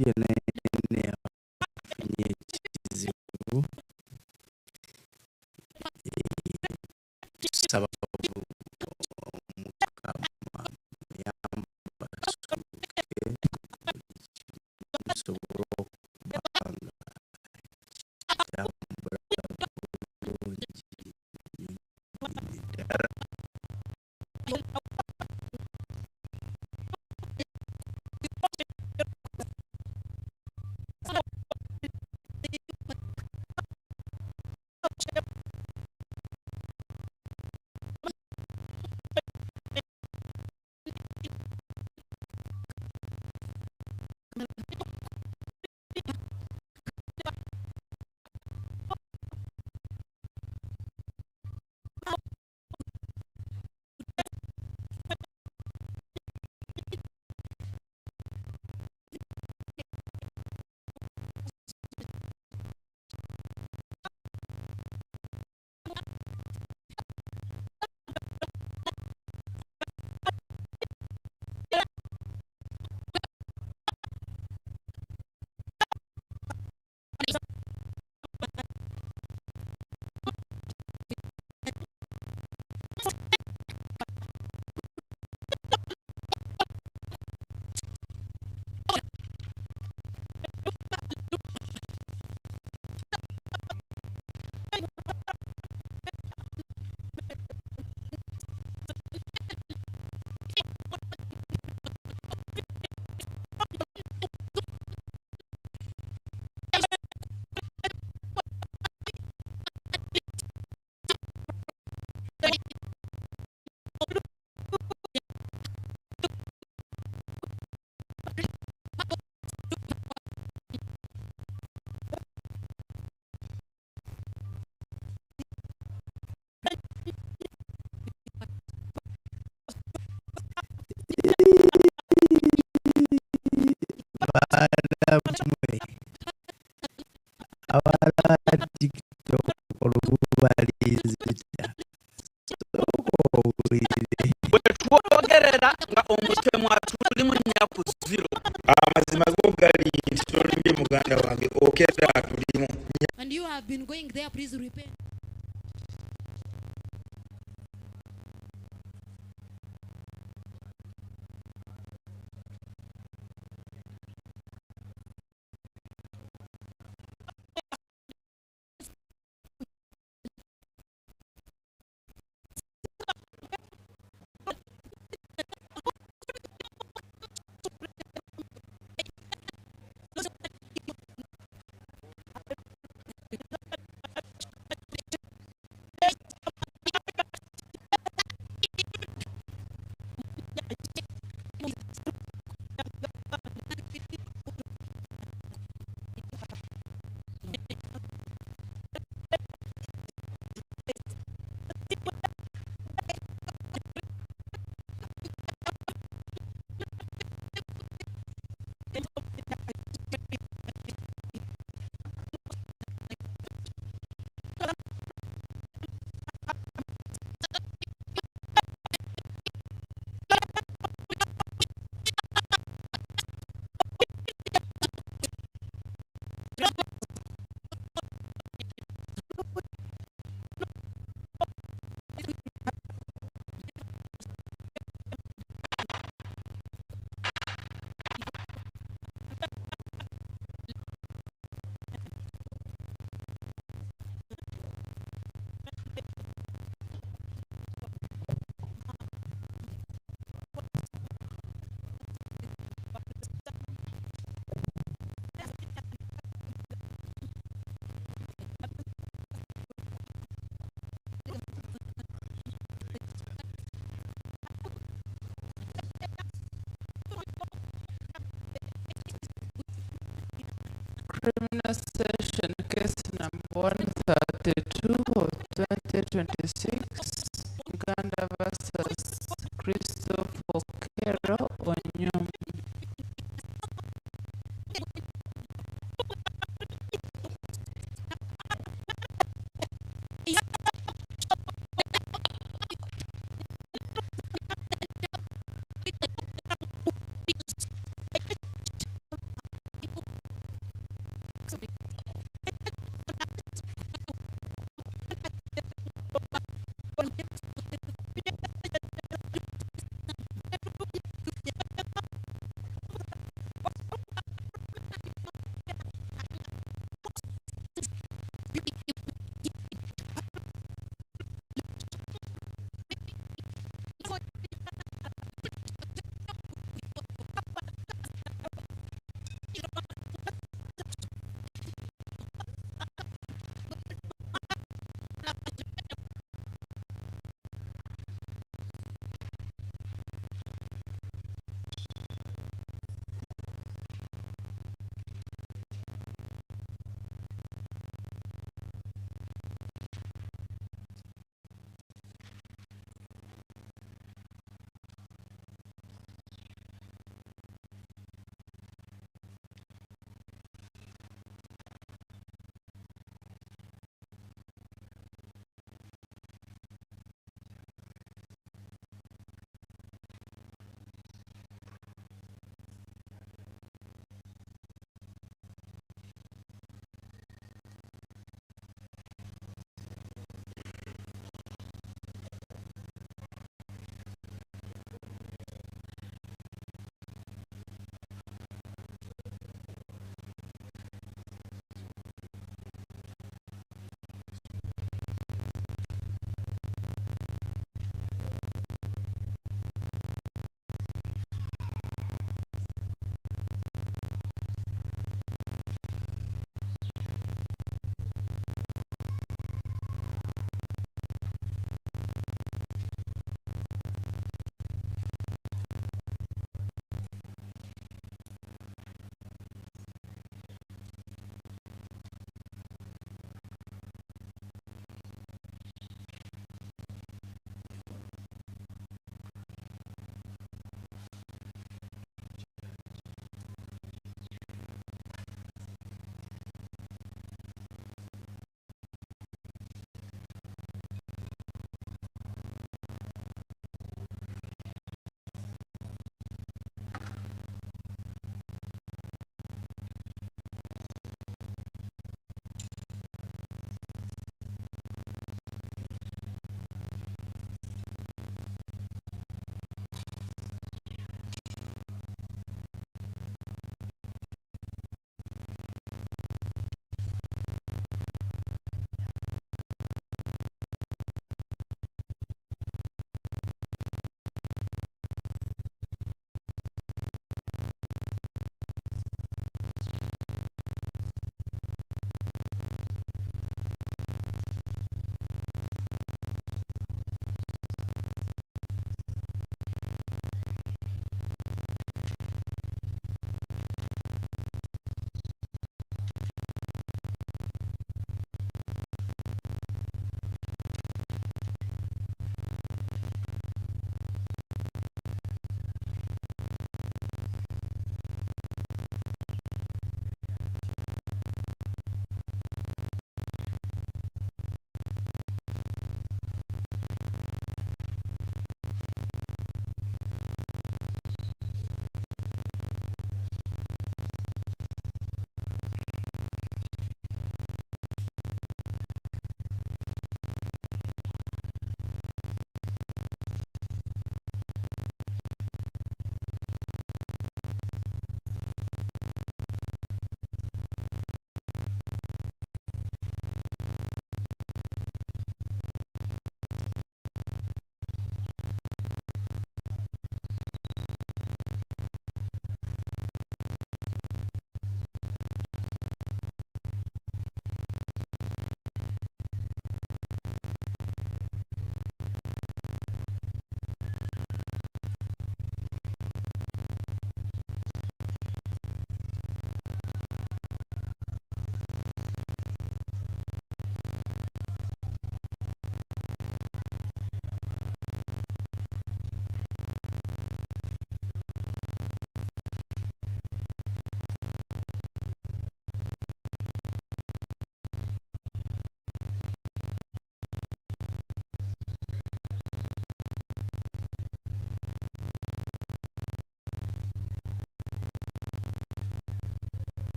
yenna afunye ekizibu tusaba Mukama muyambe asuuke kisobole okuba nga kitambula bulungi ddala. Baramwe abala TikTok olubalinzita owulire bwetwogerera nga omutemu atuli mu nnaku 0 amazima go gali nti tolumbye muganda wange Okello atulimu. And you have been going there, please repent. Criminal Session Case number 132 of 2026, Uganda versus Christopher Okello, Onyum.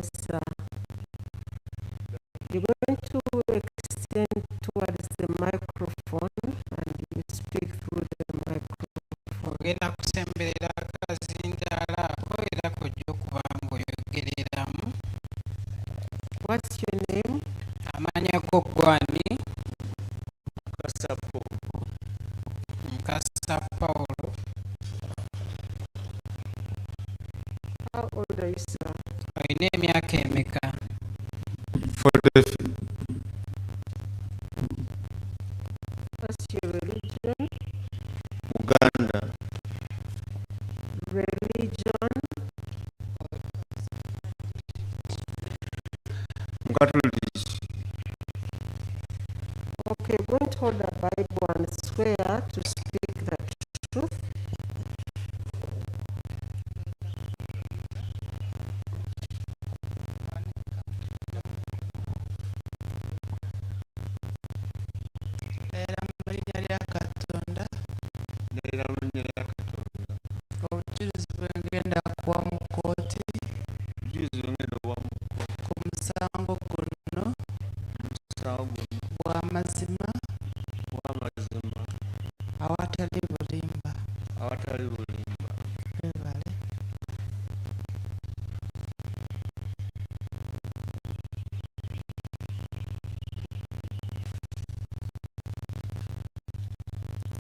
sir. You're going to extend towards the microphone and you speak through the microphone. Ogenda kusemberera akazindaala ako era kojja okuba ng'oyogereramu. What's your name? Amannya go gwani? Kasapo. Mukasa Paulo. How old are you, sir? Olina emyaka emeka? 43. What's your religion? Uganda. Religion? Catholic. Okay, go and hold the Bible and swear to speak the truth. Era mu linnya lya Katonda. Ndayira mu linnya lya Katonda. Obujulizi bwe ngenda kuwa mu kkooti Obujulizi bwe ngenda okuwa mu ku musango guno musango guno bw'amazima gw'amazima awatali bulimba. awatali bulimba. Weebale.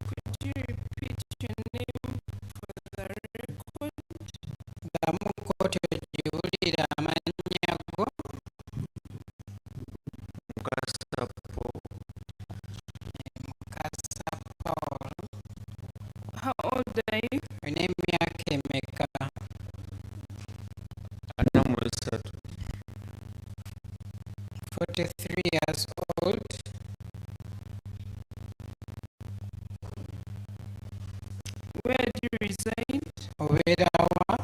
Could you repeat your name for the record? Ddamu kkooti ogiwulire amannya go. Kasapo. Mukasa Paulo. How old are you? Olina emyaka emeka? 43. 43 years old. Where do you reside? Obeera wa?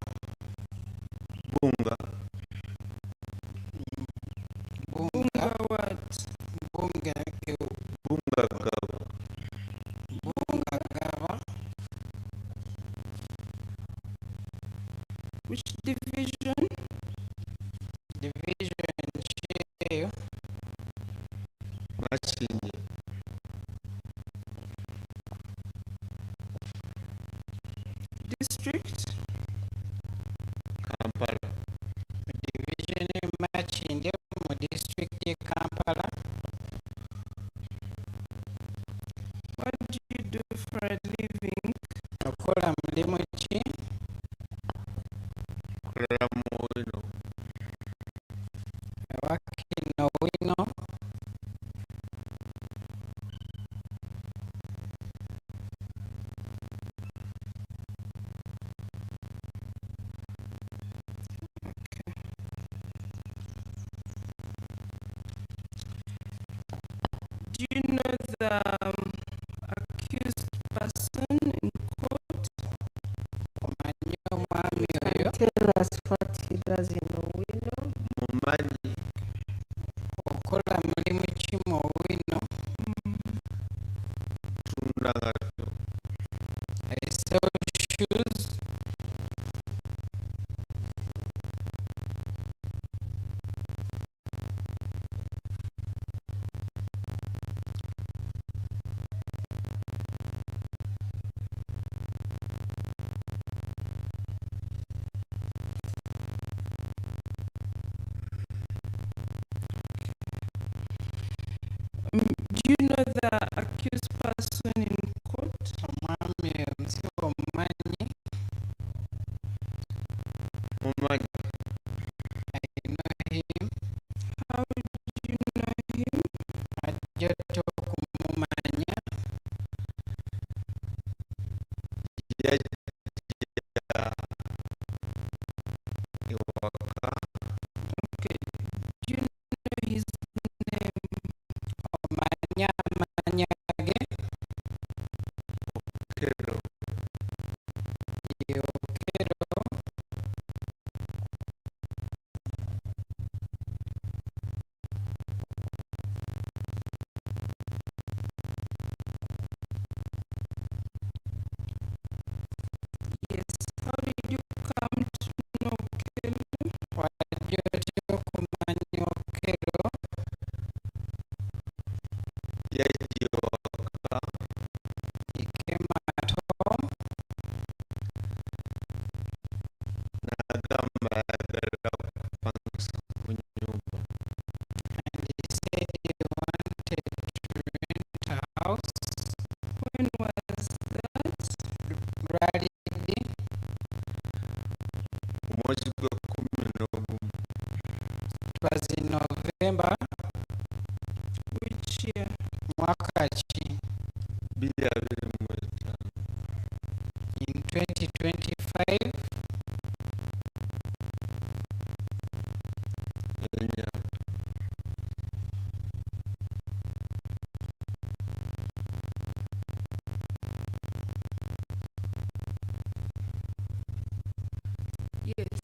Bunga. Bunga. what? Bunga. Bunga Gabo. Bunga Gaba. Which division? Division Cheyo. Makinye. District? Kampala. Division Makinde mu district ye Kampala. What do you do for a living? Okola mulimu ki? Kolera mu wino. Wakino wino. Do you know the accused person in court? Omanyi omwami oyo? Tell us what he does in Owino. Mumanyi. Okola mulimu ki mu wino? Tunda ngato. I sell shoes. Do you know the accused person in court? Omwami omusibe omumanyi? Mumanyi. I know him. How do you know him? Ajjata okumumanya. Yajja ewaka. Okay. Do you know his name? Omanya amannya ge? Okello. Ye Okello. Yes. How did you come to know Okello? Wajja otya When was that? lwalidde omwezi gwa 11 it was in November Which year? mwaka ki 2025 in 2025 enya Yes.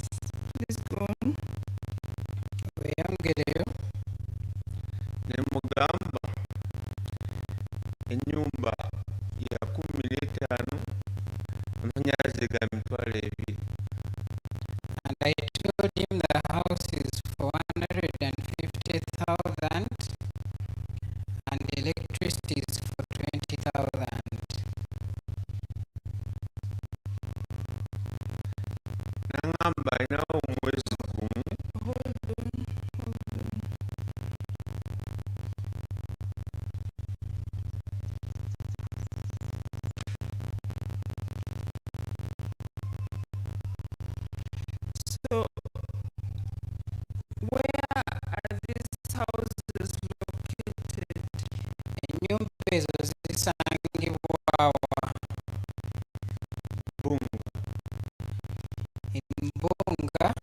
Please go on. weyongereyo ne mugamba ennyumba ya 15 amanyalaze ga mitwalo 2 and I told him the house is for 150,000 and electricity is for 20,000. n'aŋŋamba alinawo omwezi gumu Hold on. Hold on. So, where are these houses located? Ennyumba ezo zisangibwa wa bunga Mbonga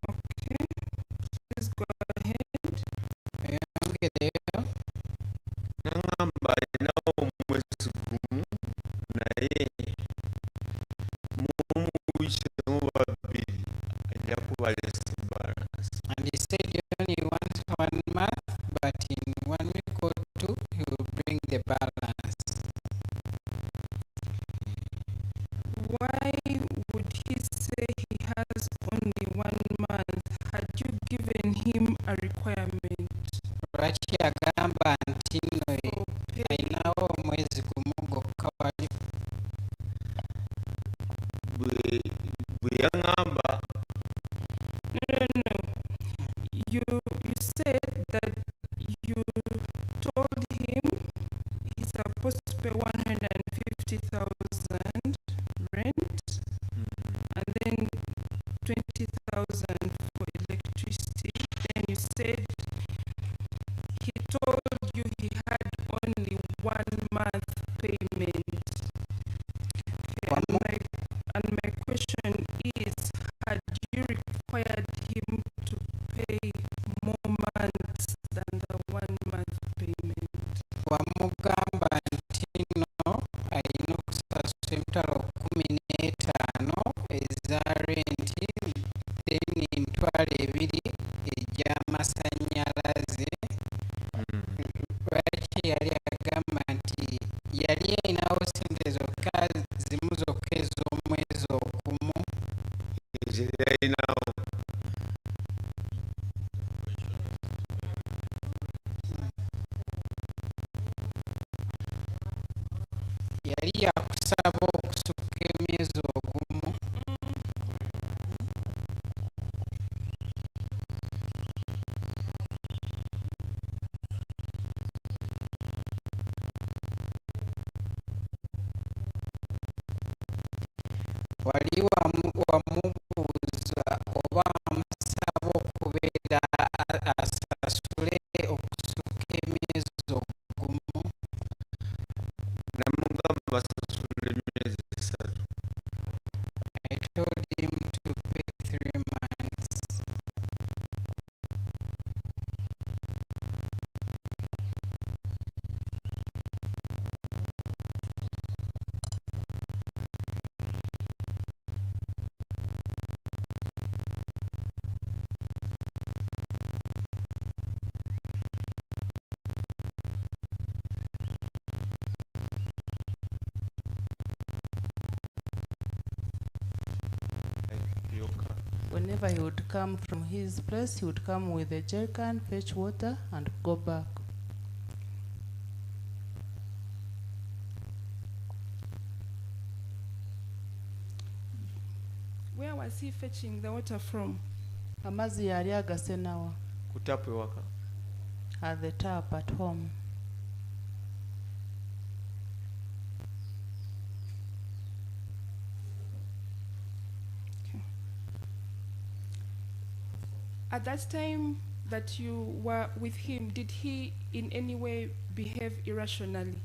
Okay. Please go ahead. weyongereyo n'aŋŋamba alinawo omwezi gumu naye mumuyisemu babiri ajja kubala balance and he said he only wants 1 month but in 1 week or 2 he will bring the balance. Why would he say he has only 1 month? Had you given him a requirement Lwaki agamba nti nno for pay? alinawo omwezi gumu gwokka wali bwe yaŋŋamba No. You said that you told him he's supposed to pay 150,000 rent and then 20,000 for electricity. Then you said he told you he had only 1 month payment. Okay, and my question is, had you required him to pay more months than the 1 month payment? wamugamba nti nno alina okusasula emitwalo 15 eza renti then emitwalo 2 egy'amasannyalaze. Lwaki yali agamba nti yali alinawo sente zokka zimu zokka ez'omwezi ogumu ezeyalinawo yali yakusaba okusukka emyezi ogumu. Wali wamubuuza oba amusaba okubeera asasule okusukka emyezi ogumu. namugamba basasula emyezi 3 I told him to pay 3 months. Whenever he would come from his place, he would come with a jerrycan, fetch water, and go back. was he fetching the water from? amazzi yali agasenawa ku tapu ewaka. at the tap at home. At that time that you were with him, did he in any way behave irrationally?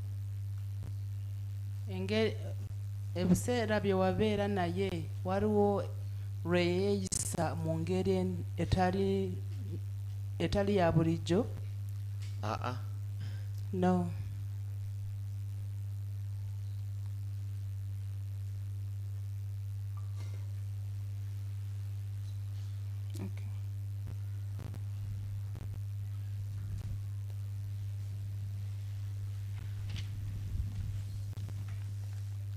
Ebiseera bye wabeera naye waliwo lwe yeeyisa mu ngeri etali ya bulijjo? No. Okay.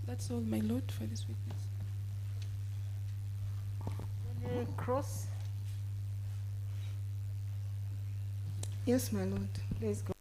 That's all, my lord, for this witness. Cross. Yes, my lord. Please go.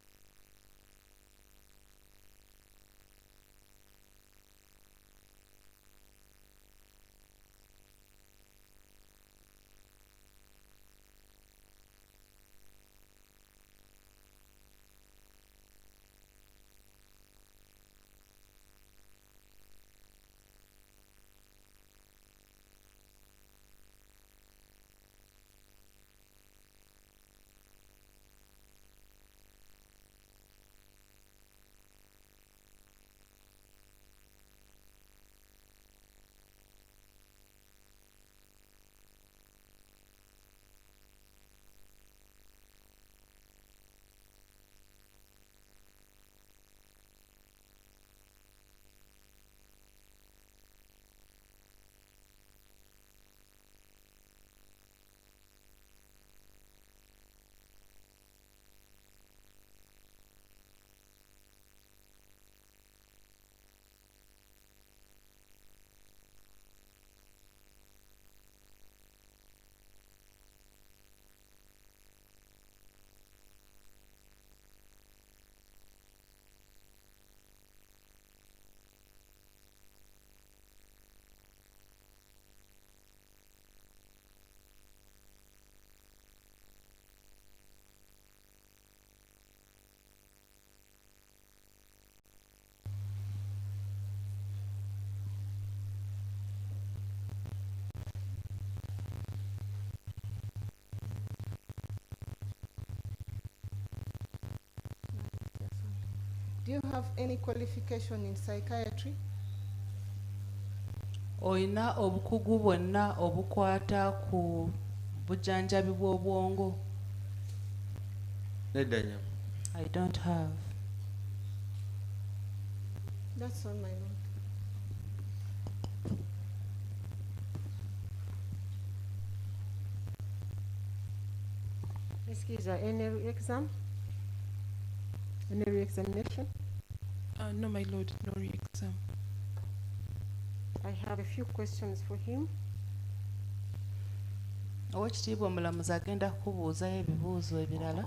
Do you have any qualification in psychiatry? Oyina obukugu bwonna obukwata ku bujjanjabi bw'obwongo? Nedda nnyo. I don't have. That's all, my lord. Excuse me, any exam? Any re-examination? No, my lord, no re-exam. I have a few questions for him. Oweekitiibwa omulamuzi agenda kukubuuzayo ebibuuzo ebirala.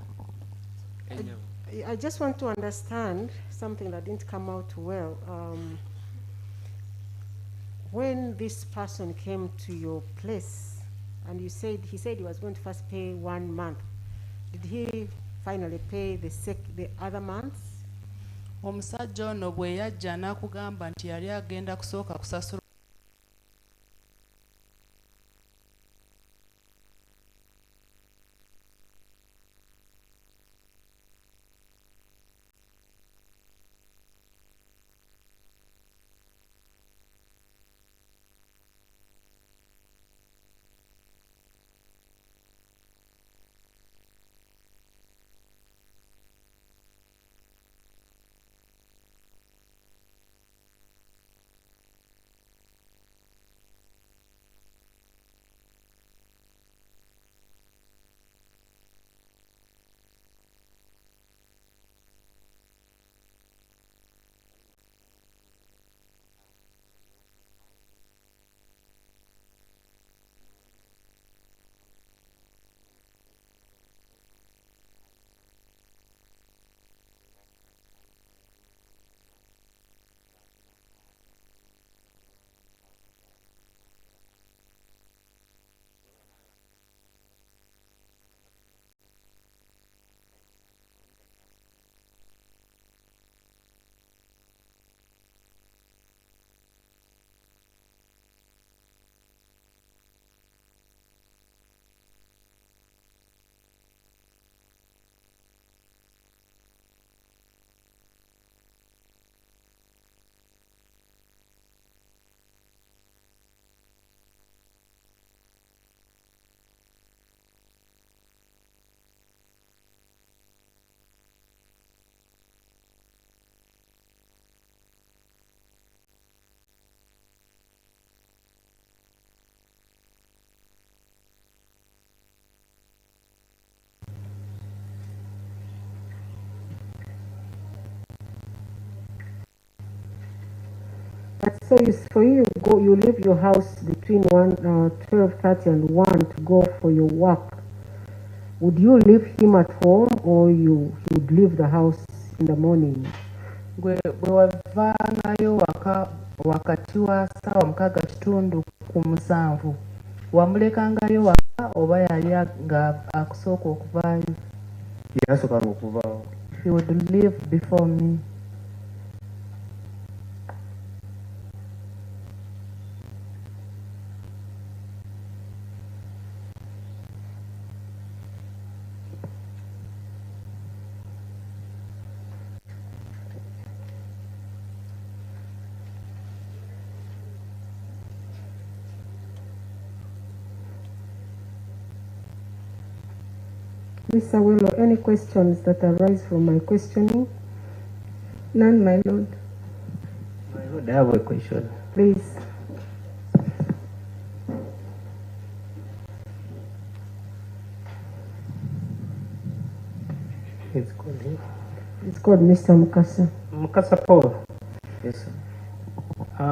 I just want to understand something that didn't come out well. When this person came to your place and he said he was going to first pay 1 month, did he finally pay the other months? Omusajja ono bwe yajja n'akugamba nti yali agenda kusooka kusasula So for you, you leave your house between 12:30 and 1 to go for your work. Would you leave him at home or he would leave the house in the morning? Bwe wavangayo waka wakati wa ssaawa 6:30 wamulekangayo waka oba yali nga akusooka okuvaayo? yasookanga okuvaawo. He would leave before me. Mr. Okello, any questions that arise from my questioning? None, my lord. My lord, I have a question. Please. It's called Mr. Mukasa. Mukasa Paul. Yes, sir.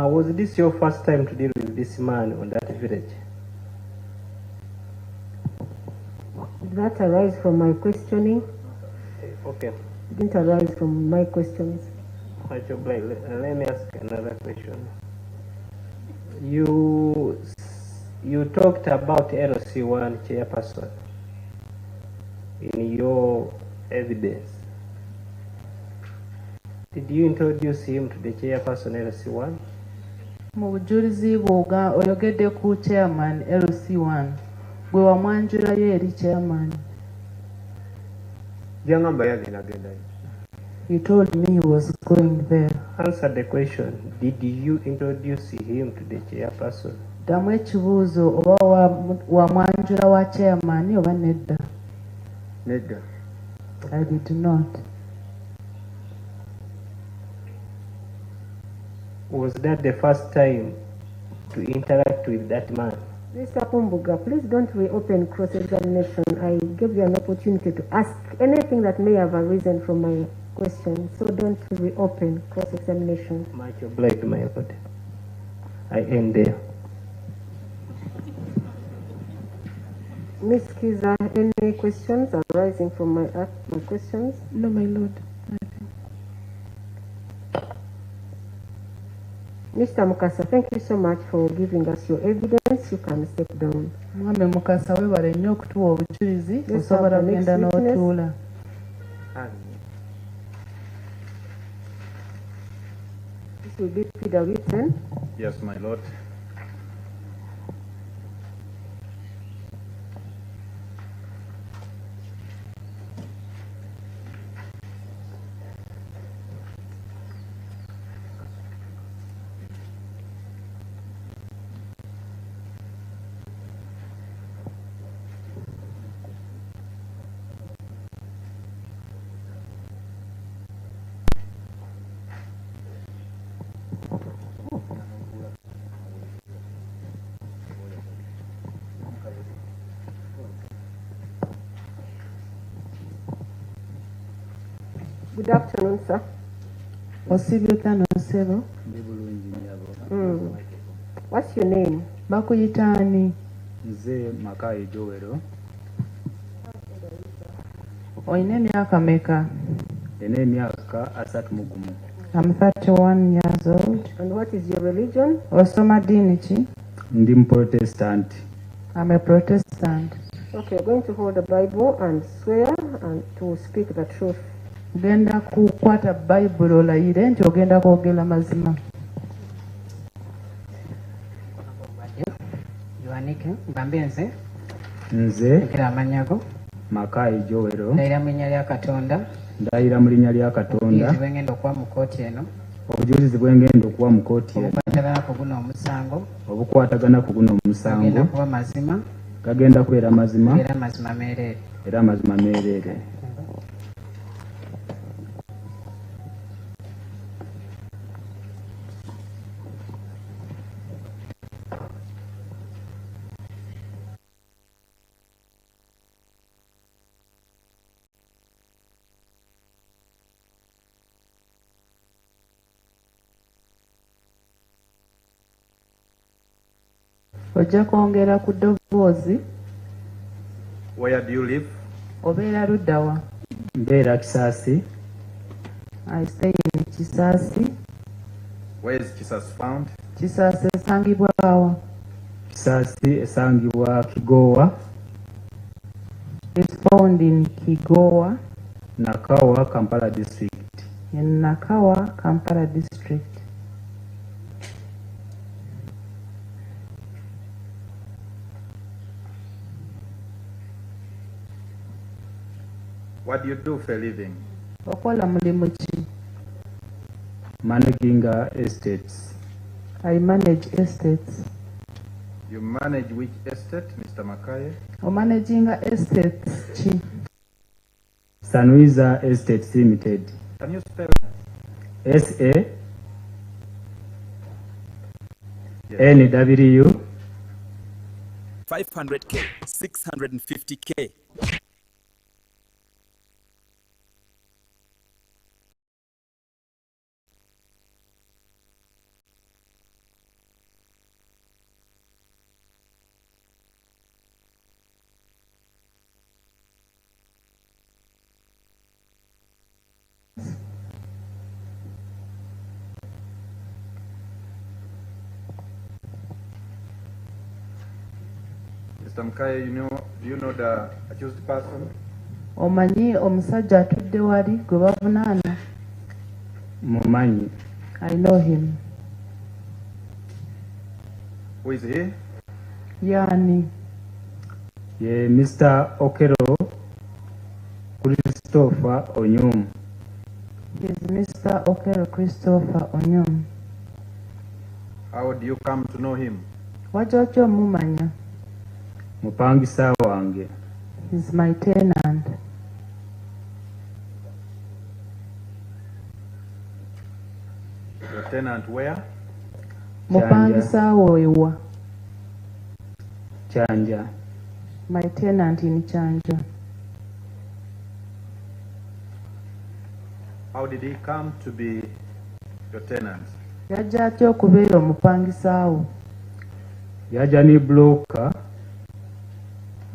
Was this your first time to deal with this man on that village? Did that arise from my questioning? Okay. It didn't arise from my questions. Let me ask another question. You talked about LC1 chairperson in your evidence. Did you introduce him to the chairperson LC1? Mu bujulizi bwo oyogedde ku chairman LC1 gwe wamwanjulayo eri chairman. Byangamba yagendayo. He told me he was going there. Answer the question. Did you introduce him to the chairperson? Ddamu ekibuuzo oba wamwanjula wa chairman oba nedda? Nedda. I did not. Was that the first time to interact with that man? Mr. Kumbuga, please don't reopen cross-examination. I gave you an opportunity to ask anything that may have arisen from my question, so don't reopen cross-examination. Much obliged, my lord. I end there. Ms. Kiza, any questions arising from my questions? No, my lord. Mr. Mukasa, thank you so much for giving us your evidence. You can step down. Mwami Mukasa webale nnyo okutuwa obujulizi osobola kugenda n'otuula. This will be Peter Whitten. Yes, my lord. Good afternoon, sir. Osibye Nsebo. What's your name? Bakuyita ani? Nze Makayi Joero. Oyina emyaka meka? Nina emyaka 31. I'm 31 years old. And what is your religion? Osoma ddiini ki? Ndi Protestant. I'm a Protestant. Okay, you're going to hold the Bible and swear and to speak the truth. Genda kukwata Bible olayire nti ogenda kwogera mazima. Yohanike, mbambenze. Nze Nkira amanyago. Makayi Joero. Ndayira mu linnya lya Katonda. Ndayira mu linnya lya Katonda. Bwengenda okuwa mu kooti eno. Obujulizi bwengenda okuwa mu kooti eno. Obukwatagana ku guno omusango. Obukwatagana ku guno omusango. Gagenda kuba mazima. Gagenda kubeera mazima. Era mazima meereere. Era mazima meereere. ojja kwongera ku ddoboozi. Where do you live? Obeera ludda wa? Mbeera Kisaasi. I stay in Kisaasi. Where is Jesus found? Kisaasi esangibwa wa? Kisaasi esangibwa Kigowa. It's found in Kigowa. Nakawa, Kampala district. In Nakawa, Kampala district. What do you do for a living? Okola mulimu ki? Managing estates. I manage estates. You manage which estate, Mr. Makaye? Managing estates ki? Sanuiza Estates Limited. Can you spell SA NW 500K, 650K. Mr. Makaye, do you know the accused person? Omanyi omusajja atudde wali gwe bavunaana? Mumanyi. I know him. Who is he? Yani. Ye Mr. Okello Christopher Onyum. He's Mr. Okello Christopher Onyum. How do you come to know him? Wajja otya omumanya? Mupangisa wange. He's my tenant. Your tenant where? Mupangisa wewa? Chanja. My tenant in Chanja. How did he come to be your tenant? Yajja atya okubeera omupangisaawo? Yajja ne broker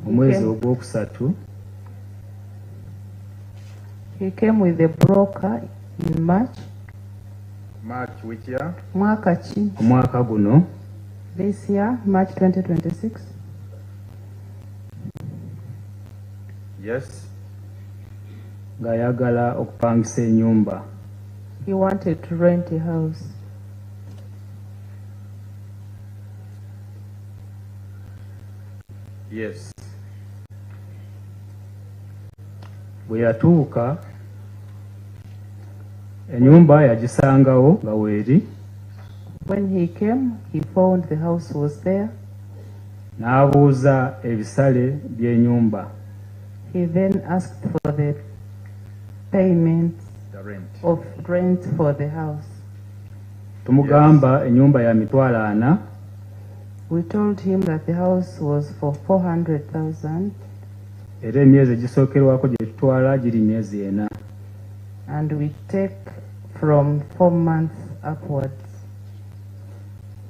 omwezi ogwokusatu. He came with a broker in March. March which year? Mwaka ki? Omwaka guno. This year, March 2026. Yes. Ng'ayagala okupangisa ennyumba. He wanted to rent a house. Yes. Bwe yatuuka ennyumba yagisangawo nga weeri. When he came, he found the house was there. N'abuuza ebisale by'ennyumba. He then asked for the payment of rent for the house. Tumugamba ennyumba ya mitwalo 4. We told him that the house was for 400,000. Era emyezi egisookerwako gye tutwala giri myezi 4. And we take from 4 months upwards.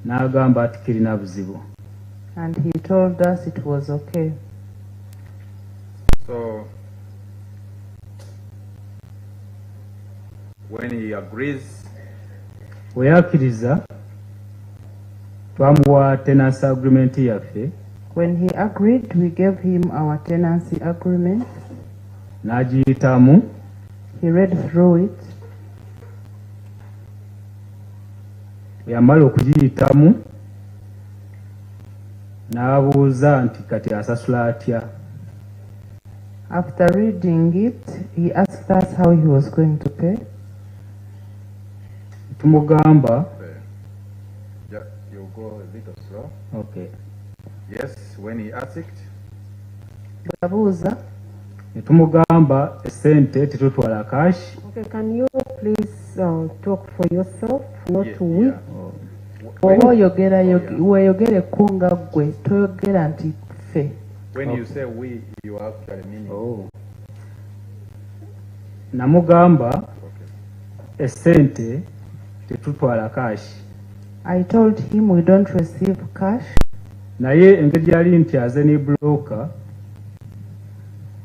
N'agamba ati kirina buzibu. And he told us it was okay. So when he agrees, we yakkiriza twamuwa tenancy agreement yaffe. When he agreed, we gave him our tenancy agreement. N'agiyitamu. He read through it. Yamala okugiyitamu n'abuuza nti kati asasula atya. After reading it, he asked us how he was going to pay. Tumugamba. Yeah, you go a little slow. Okay. Yes, when he asked. Babuuza. Tumugamba esente tetutwala cash. Okay, can you please talk for yourself, not Yeah, we? yeah. Oba oyogera weeyogere kunga gwe toyogera nti ffe. When you say we, you actually mean. Oh. Namugamba esente tetutwala cash. I told him we don't receive cash. naye engeri gyali nti aze ne broker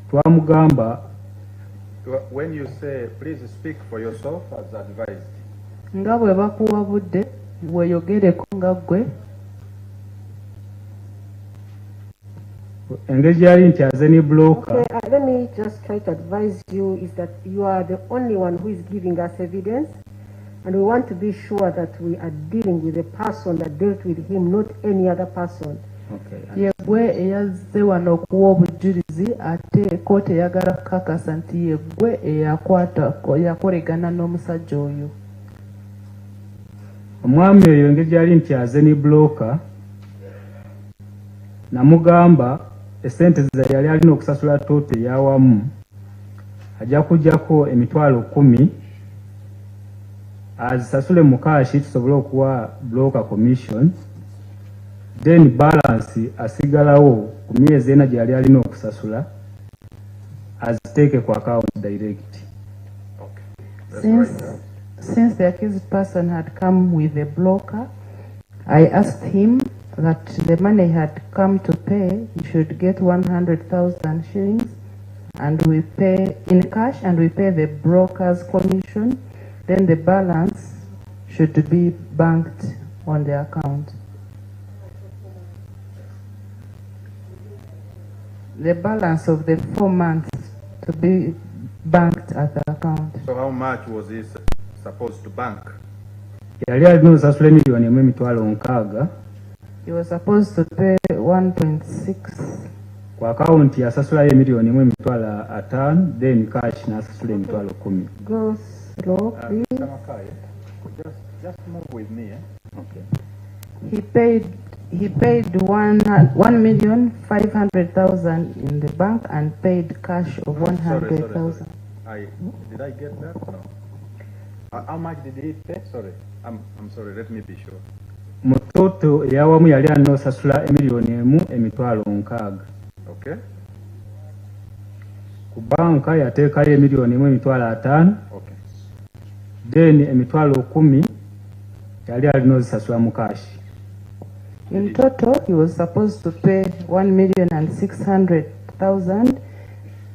twamugamba. When you say please speak for yourself as advised, nga bwe bakuwabudde weeyogereko nga ggwe. Engeri gyali nti aze ne broker. Okay, let me just try to advise you is that you are the only one who is giving us evidence, and we want to be sure that we are dealing with a person that dealt with him, not any other person. Ye gwe eyazze wano okuwa obujulizi ate kooti eyagala kukakasa nti ye gwe eyakolegana n'omusajja oyo. Omwami oyo engeri gyali nti aze ne broker namugamba esente ze yali alina okusasula toote eyawamu ajja kujjako emitwalo 10 azisasule mu kaashi tusobole okuwa broker commission, then balance asigalawo ku myezi ena gye yali alina okusasula aziteeke ku account direct. Since the accused person had come with a broker, I asked him that the money had come to pay, he should get 100,000 shillings, and we pay in cash, and we pay the broker's commission. Then the balance should be banked on the account. The balance of the 4 months to be banked at the account. so how much was he supposed to bank? Yali alina okusasula miliyoni 1.6. He was supposed to pay 1.6. Ku account yasasulayo miliyoni 1.5, then cash n'asasula emitwalo 10. Go slow, please. Just move with me. Okay. He paid 1,500,000 in the bank and paid cash of 100,000. Did I get that? No. How much did he pay? Sorry, I'm sorry. Let me be sure. Mu toto eyawamu yali alina osasula miliyoni 1.6. Okay. Ku banka yateekayo miliyoni 1.5. Okay. Then emitwalo 10 yali alina ozisasula mu cash. In total, he was supposed to pay 1,600,000.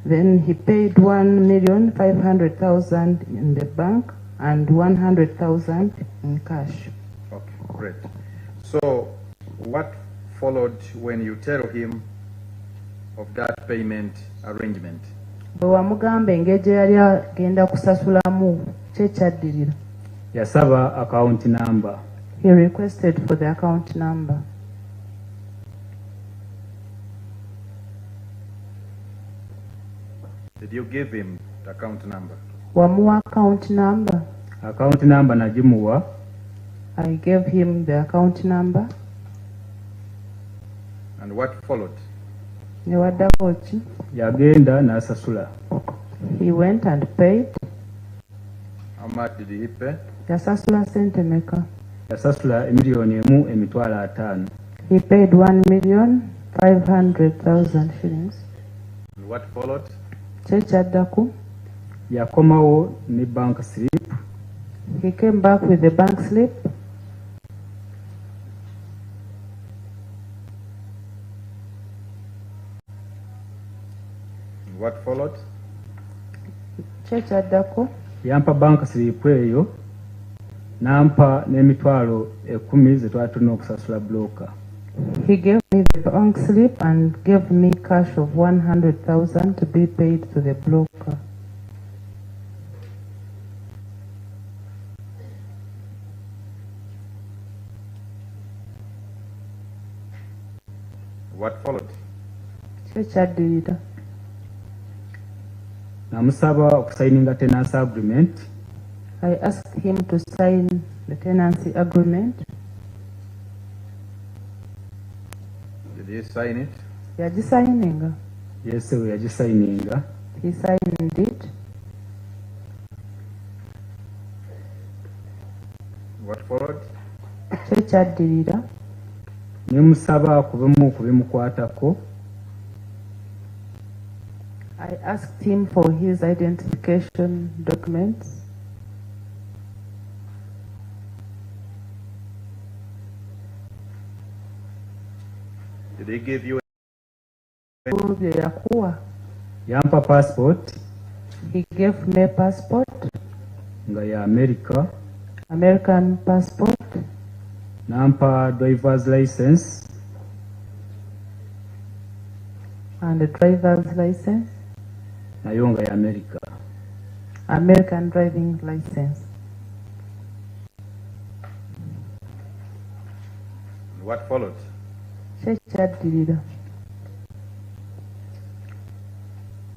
Then he paid 1,500,000 in the bank and 100,000 in cash. Okay, great. So, what followed when you tell him of that payment arrangement? Bwe wamugamba engeri gye yali agenda kusasulamu kye kyaddirira. Yasaba account number. He requested for the account number. Did you give him the account number? Wamuwa account number. Account number nagimuwa. I gave him the account number. And what followed? Ne waddako ki? Yagenda n'asasula. He went and paid. How much did he pay? Yasasula sente meka? Yasasula miliyoni 1.5. He paid 1,500,000 shillings. And what followed? Kye kyaddako? Yakomawo ne bank slip. He came back with the bank slip. And what followed? Kye kyaddako? Yampa bank slip eyo nampa n'emitwalo 10 ze twali tulina okusasula broker. He gave me the bank slip and gave me cash of 100,000 to be paid to the broker. What followed? Kye kyaddirira? Namusaba okusayininga tenancy agreement. I asked him to sign the tenancy agreement. Did he sign it? Yagisayininga? Yes, we yagisayininga. He signed it. What followed? Kye kyaddirira? Nemusaba kubimu kubimukwatako. I asked him for his identification documents. Did he give you Yampa passport. He gave me a passport. Nga ya America. American passport. Nampa driver's license. And a driver's license. Nayo nga ya America. American driving license. what followed?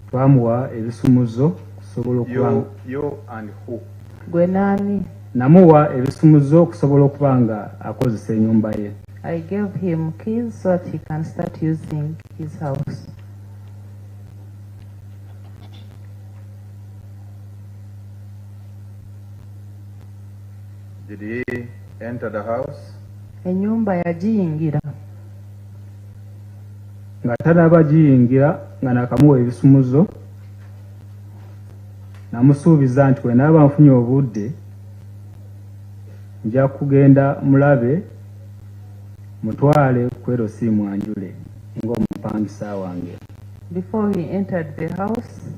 Twamuwa ebisumuzo kusobola okuba you and who? Gwe nani? Namuwa ebisumuzo okusobola okuba nga akozesa ennyumba ye. I gave him keys so that he can start using his house. Did he enter the house? Ennyumba yagiyingira. Nga tanaba giyingira nga nakamuwa ebisumuzo namusuubiza nti bwe naaba nfunye obudde nja kugenda mulabe mutwale kwero si mwanjule ng'omupangisa wange. Before he entered the house,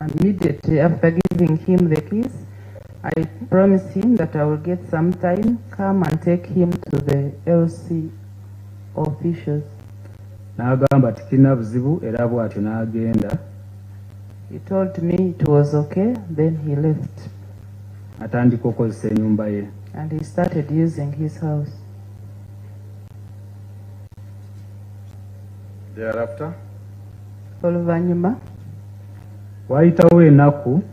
immediately after giving him the keys, I promised him that I will get some time, come and take him to the LC officials. N'agamba tikirina buzibu era bw'atyo n'agenda. He told me it was okay, then he left. Atandika okukozesa ennyumba ye. And he started using his house. Thereafter? Oluvannyuma. Waayitawo ennaku.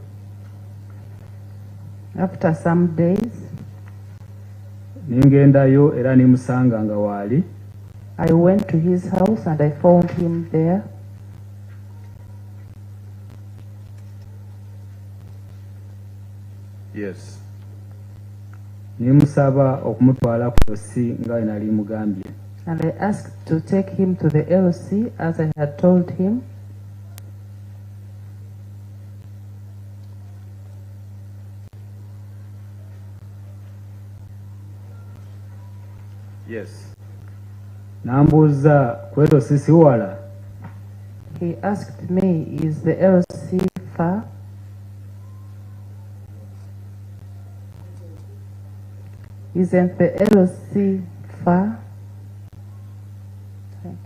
After some days. Ningendayo era nimusanga nga waali. I went to his house and I found him there. Yes. Nimusaba okumutwala ku LC nga bwe nali mugambye. And I asked to take him to the LC as I had told him. Yes. Nambuuza kweto sisi wala. He asked me, is the LC far? Isn't the LC far? Thank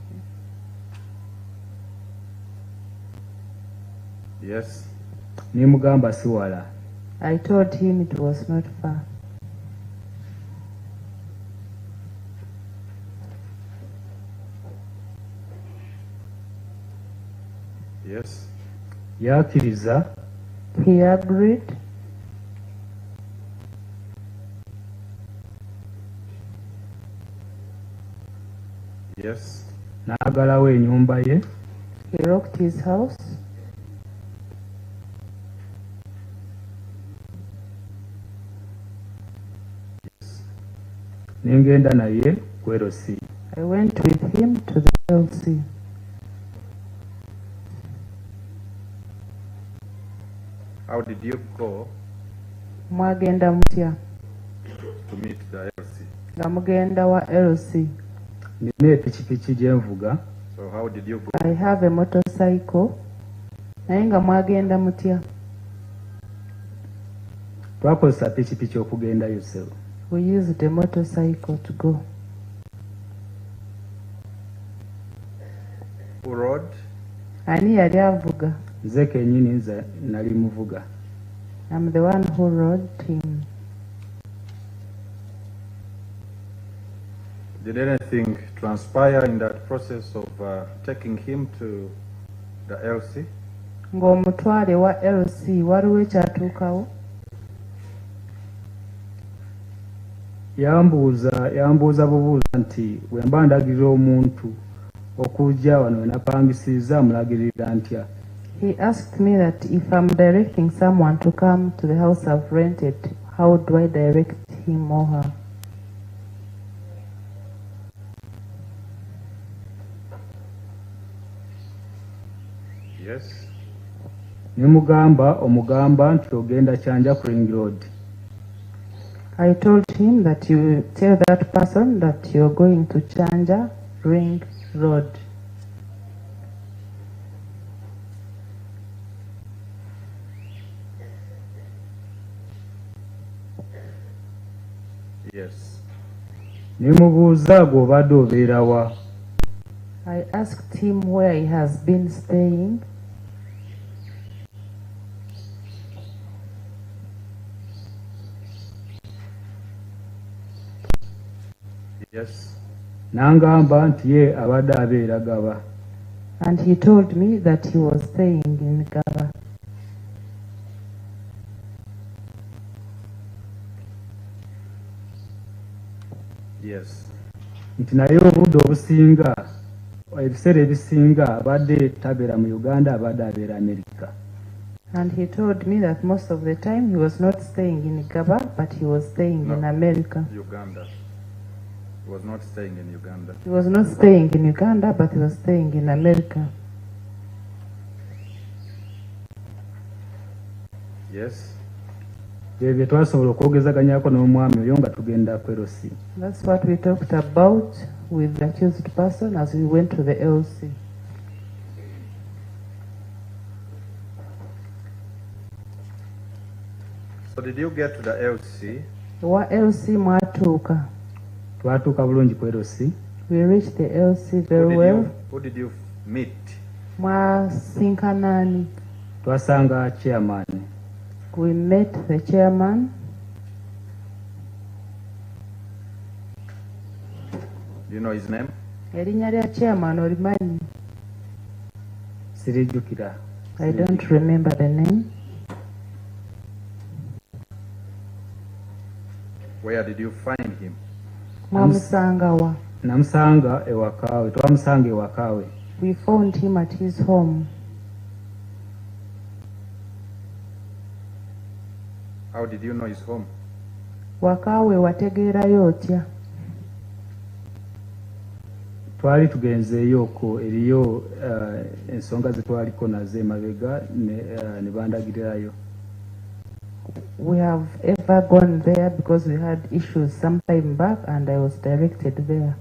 you. Yes. Nimugamba si wala. I told him it was not far. Yes. Yakiriza. He agreed. Yes. N'agalawo ennyumba ye. He locked his house. Yes. Ningenda naye ku LC. I went with him to the LC. How did you go? Mwagenda mutya? To meet the LC. Nga mugenda wa LC. Nina epikipiki gye nvuga. So how did you go? I have a motorcycle. Naye nga mwagenda mutya? Twakozesa pikipiki okugendayo ssebo. We used a motorcycle to go. Who rode? Ani yali avuga? Nze kennyini nze nali muvuga. I'm the one who rode him. Did anything transpire in that process of taking him to the LC? Ng'omutwale wa LC waliwo ekyatuukawo? Yambuuza bubuuza nti bwe mba ndagirira omuntu okujja wano napangisiza mulagirira ntya. He asked me that if I'm directing someone to come to the house I've rented, how do I direct him or her? Yes. Omugamba nti ogenda Kyanja ku Ring Road. I told him that you tell that person that you're going to Kyanja Ring road. Yes. Nemubuuza gw'obadde obeera wa. I asked him where he has been staying. Yes. N'angamba nti ye abadde abeera Gaba. And he told me that he was staying in Gaba. Yes. Nti naye obudde obusinga ebiseera ebisinga abadde tabeera mu Uganda, abadde abeera America. And he told me that most of the time he was not staying in Gaba, but he was staying in America. Uganda. He was not staying in Uganda. He was not staying in Uganda, but he was staying in America. Yes. Ebyo twasobola okwogezaganyako n'omwami oyo nga tugenda ku LC. That's what we talked about with the accused person as we went to the LC. So did you get to the LC? Wa LC mwatuuka. Twatuuka bulungi ku LC. We reached the LC very well. Who did you meet? Mwasinkanani. Twasanga chairman. We met the chairman. Do you know his name? Erinnya lya chairman olimanyi? Sirijjukira. I don't remember the name. Where did you find him? Mwamusanga wa? Namusanga ewakaawe. Twamusanga ewakaawe. We found him at his home. How did you know his home? Wakaawe wategeerayo otya? Twali tugenzeeyo okwo eriyo ensonga ze twaliko nazo emabega ne bandagirirayo. We have ever gone there because we had issues some time back and I was directed there.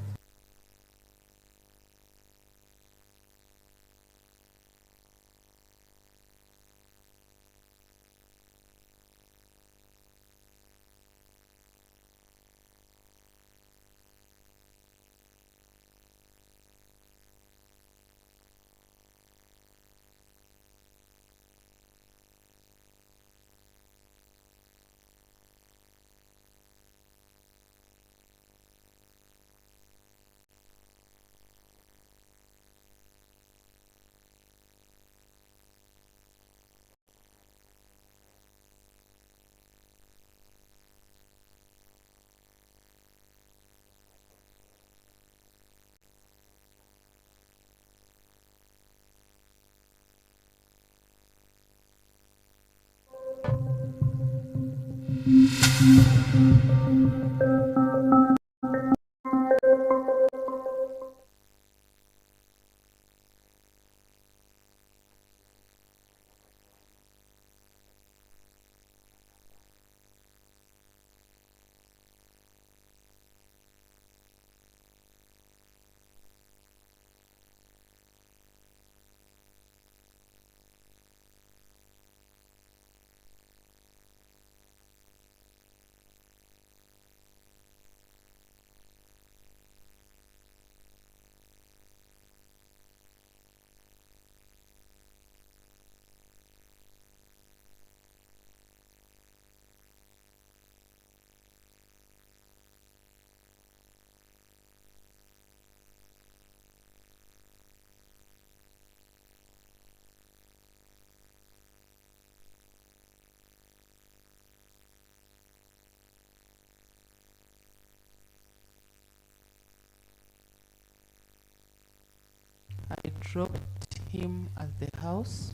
I dropped him at the house.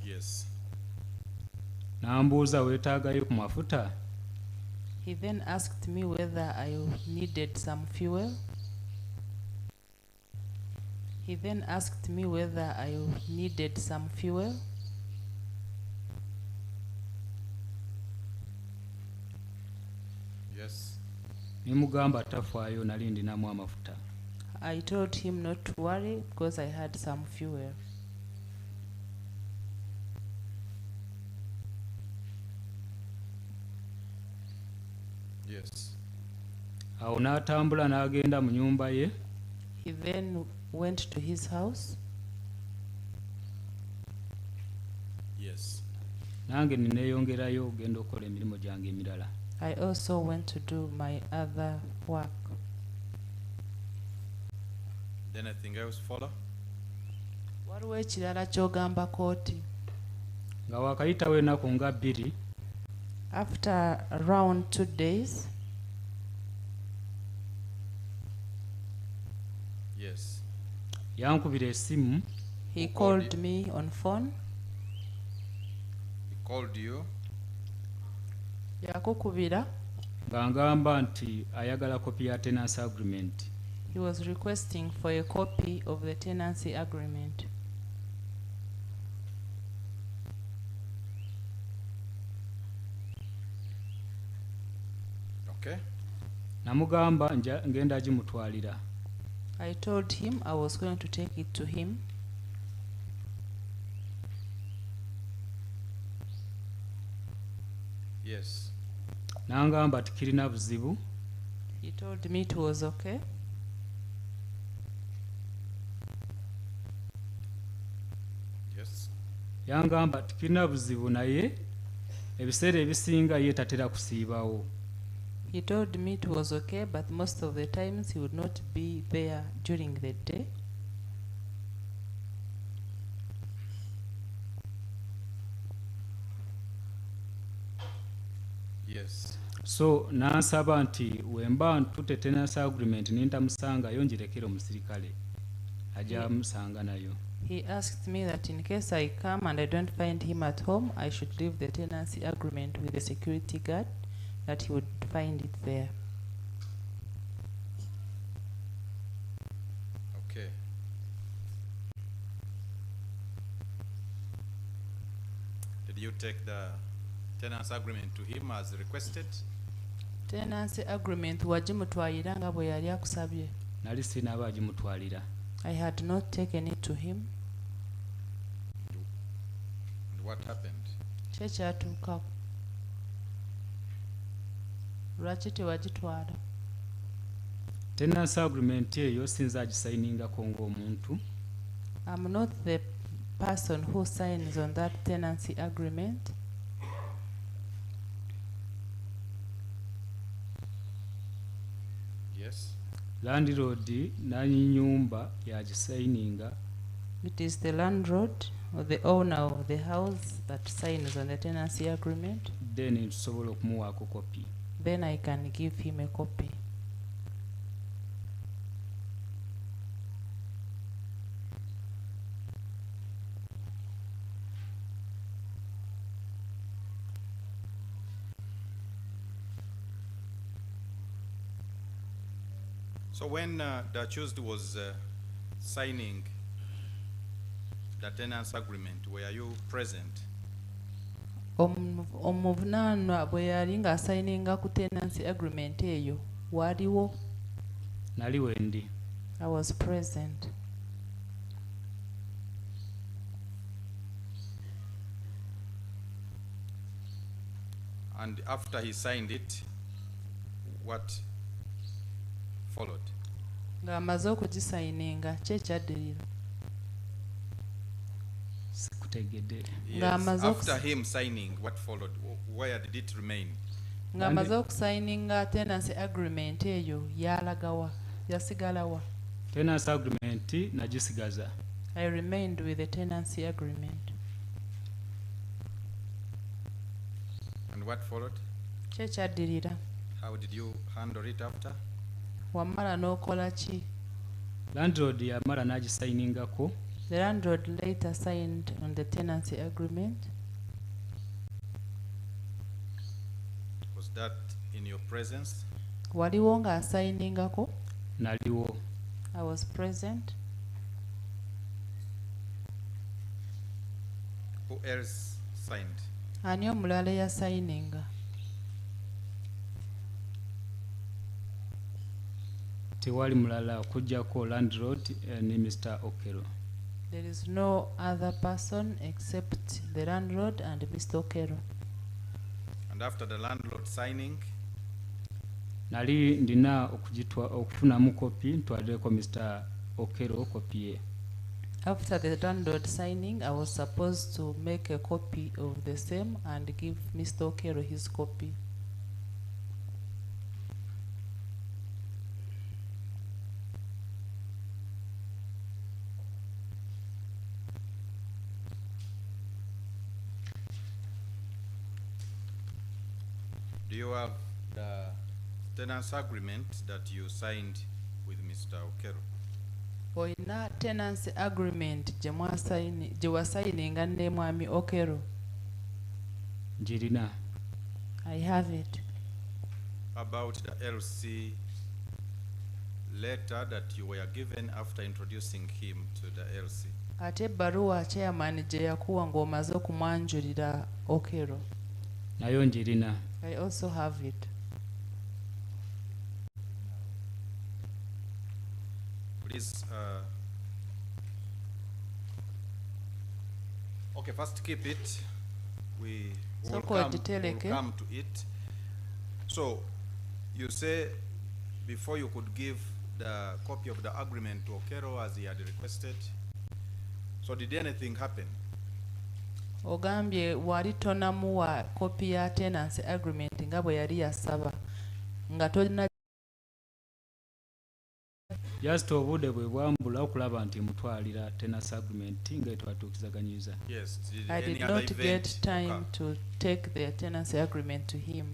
Yes. Nambuuza weetaagayo ku mafuta? He then asked me whether I needed some fuel. He then asked me whether I needed some fuel. Yes. Nimugamba tafaayo nali ndinamu amafuta. I told him not to worry because I had some fuel. Yes. Awo n'atambula n'agenda mu nnyumba ye. He then went to his house. Yes. Nange nineeyongerayo ogenda okukola emirimu gyange emirala. I also went to do my other work. Then anything else follow? Waliwo ekirala ky'ogamba kooti. Nga wakayitawo ennaku nga 2. After around 2 days. Yes. Yankubira essimu. He called me on phone. He called you. Yakukubira. Ng'angamba nti ayagala copy ya tenancy agreement. He was requesting for a copy of the tenancy agreement. Okay. Namugamba ngenda gimutwalira. I told him I was going to take it to him. Yes. Nangamba tikirina buzibu. He told me it was okay. Yes. Yangamba tikirina buzibu naye ebiseera ebisinga ye tatera kusiibawo. He told me it was okay, but most of the times he would not be there during the day. Yes. So nansaba nti wemba ntute tenancy agreement nintamusangayo ngirekere omusirikale ajja musanga nayo. He asked me that in case I come and I don't find him at home, I should leave the tenancy agreement with the security guard, that he would find it there. Okay. Did you take the tenancy agreement to him as requested? Tenancy agreement wagimutwalira nga bwe yali akusabye. Nali sinaba agimutwalira. I had not taken it to him. And what happened? Kyekyatuukako. Lwaki tewagitwala? Tenancy agreement eyo sinza agisayiningako ng'omuntu. I'm not the person who signs on that tenancy agreement. Yes. Landlord n'annyumba yagisayininga. It is the landlord or the owner of the house that signs on the tenancy agreement. Then ntusobola okumuwaako copy. Then I can give him a copy. So when the accused was signing the tenancy agreement, were you present? Omuvunaanwa bwe yali ng'asayininga ku tenancy agreement eyo waliwo? Nali wendi. I was present. And after he signed it, what followed? Ng'amaze okugisayininga ki ekyaddirira? Sikutegedde. Yes. After him signing, what followed? Where did it remain? Ng'amaze okusayininga tenancy agreement eyo yalagawa, yasigalawa? Tenancy agreement nagisigaza. I remained with the tenancy agreement. And what followed? Ki ekyaddirira? How did you handle it after? Wamala n'okola ki? Landlord yamala n'agisayiningako. The landlord later signed on the tenancy agreement. Was that in your presence? Waliwo ng'asayiningako? Naliwo. I was present. Who else signed? Ani omulala eyasayininga? tewali mulala okujjako landlord ne Mr. Okello. There is no other person except the landlord and Mr. Okello. And after the landlord signing, Nali ndina okufunamu kopi ntwalireko Mr. Okello kopi ye. After the landlord signing, I was supposed to make a copy of the same and give Mr. Okello his copy. do you have the tenants agreement that you signed with Mr. Okello? Oyina tenancy agreement gye wasayininga ne mwami Okello? Njirina. I have it. About the LC letter that you were given after introducing him to the LC? Ate ebbaluwa chairman gye yakuwa ng'omaze okumwanjulira Okello? Nayo njirina. I also have it. Please, okay, first keep it. We will come to it. So, you say before you could give the copy of the agreement to Okello as he had requested. So did anything happen? Ogambye wali tonamuwa copy ya tenancy agreement nga bwe yali yasaba nga tolina Just obudde bwe bwambula okulaba nti mutwalira tenancy agreement nga twatuukizaganyiza. Yes. I did not get time to take the tenancy agreement to him.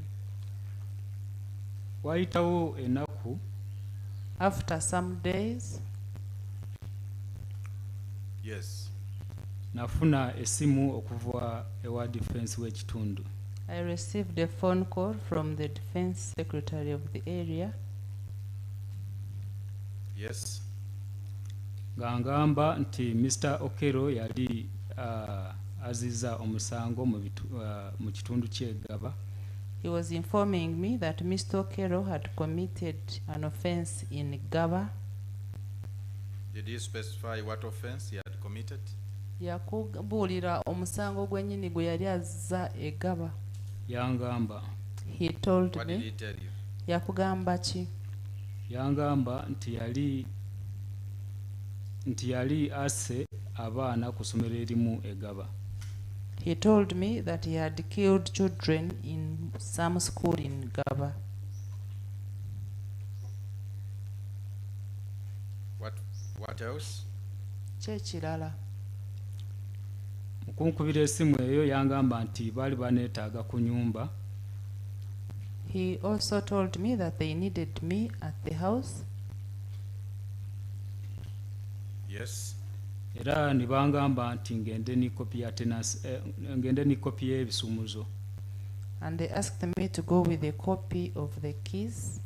Wayitawo ennaku. After some days. Yes. Nafuna esimu okuva ewa defense w'ekitundu. I received a phone call from the defense secretary of the area. Yes. Ngamba nti Mr. Okello yali aziza omusango mu kitundu ky'eggaba. He was informing me that Mr. Okello had committed an offense in Gaba. Did he specify what offense he had committed? Yakubuulira omusango gwennyini gwe yali azza e Gaba. Yangamba. He told What me. did he tell you? Yakugamba ki? Yangamba nti yali asse abaana ku ssomero erimu e Gaba. He told me that he had killed children in some school in Gaba. What else? Kyekirala. Mukunkubira essimu eyo yangamba nti baali baneetaaga ku nyumba. He also told me that they needed me at the house. Yes. Era ne bangamba nti ngende ni kopi y'ebisumuzo. And they asked me to go with a copy of the keys.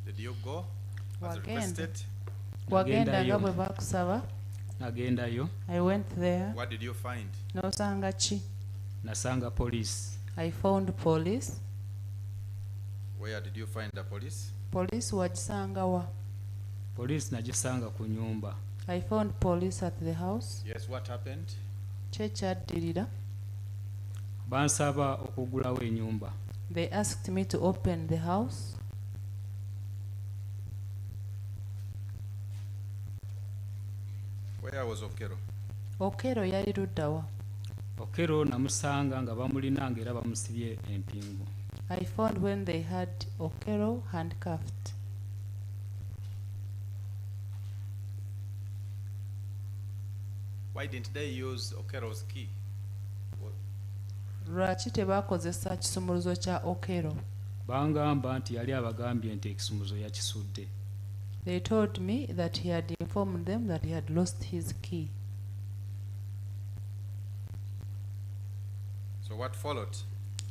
Did you go as requested? Wagenda nga bwe bakusaba. Nagendayo. I went there. What did you find? Nosanga ki? Nasanga police. I found police. Where did you find the police? Police wagisanga wa? Police nagisanga ku nyumba. I found police at the house. Yes, what happened? Kyekaddirira. Bansaba okugulawo ennyumba. They asked me to open the house. Where was Okello? Okello yali ludda wa? Okello namusanga nga bamulinanga era bamusibye empingu. I found when they had Okello handcuffed. Why didn't they use Okello's key? Lwaki tebakozesa kisumuluzo kya Okello? Bangamba nti yali abagambye nti ekisumuzo yakisudde. They told me that he had informed them that he had lost his key. So what followed?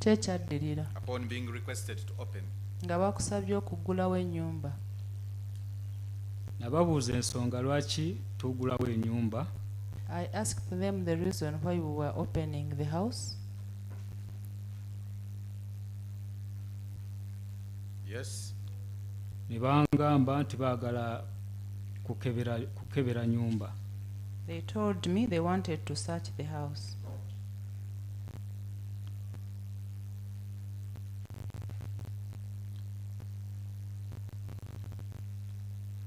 Kyekaddirira. Upon being requested to open. Nga bakusabye okugulawo ennyumba. Nababuuza ensonga lwaki tugulawo ennyumba. I asked them the reason why we were opening the house. Yes. Ne bangamba nti baagala kukebera nyumba. They told me they wanted to search the house.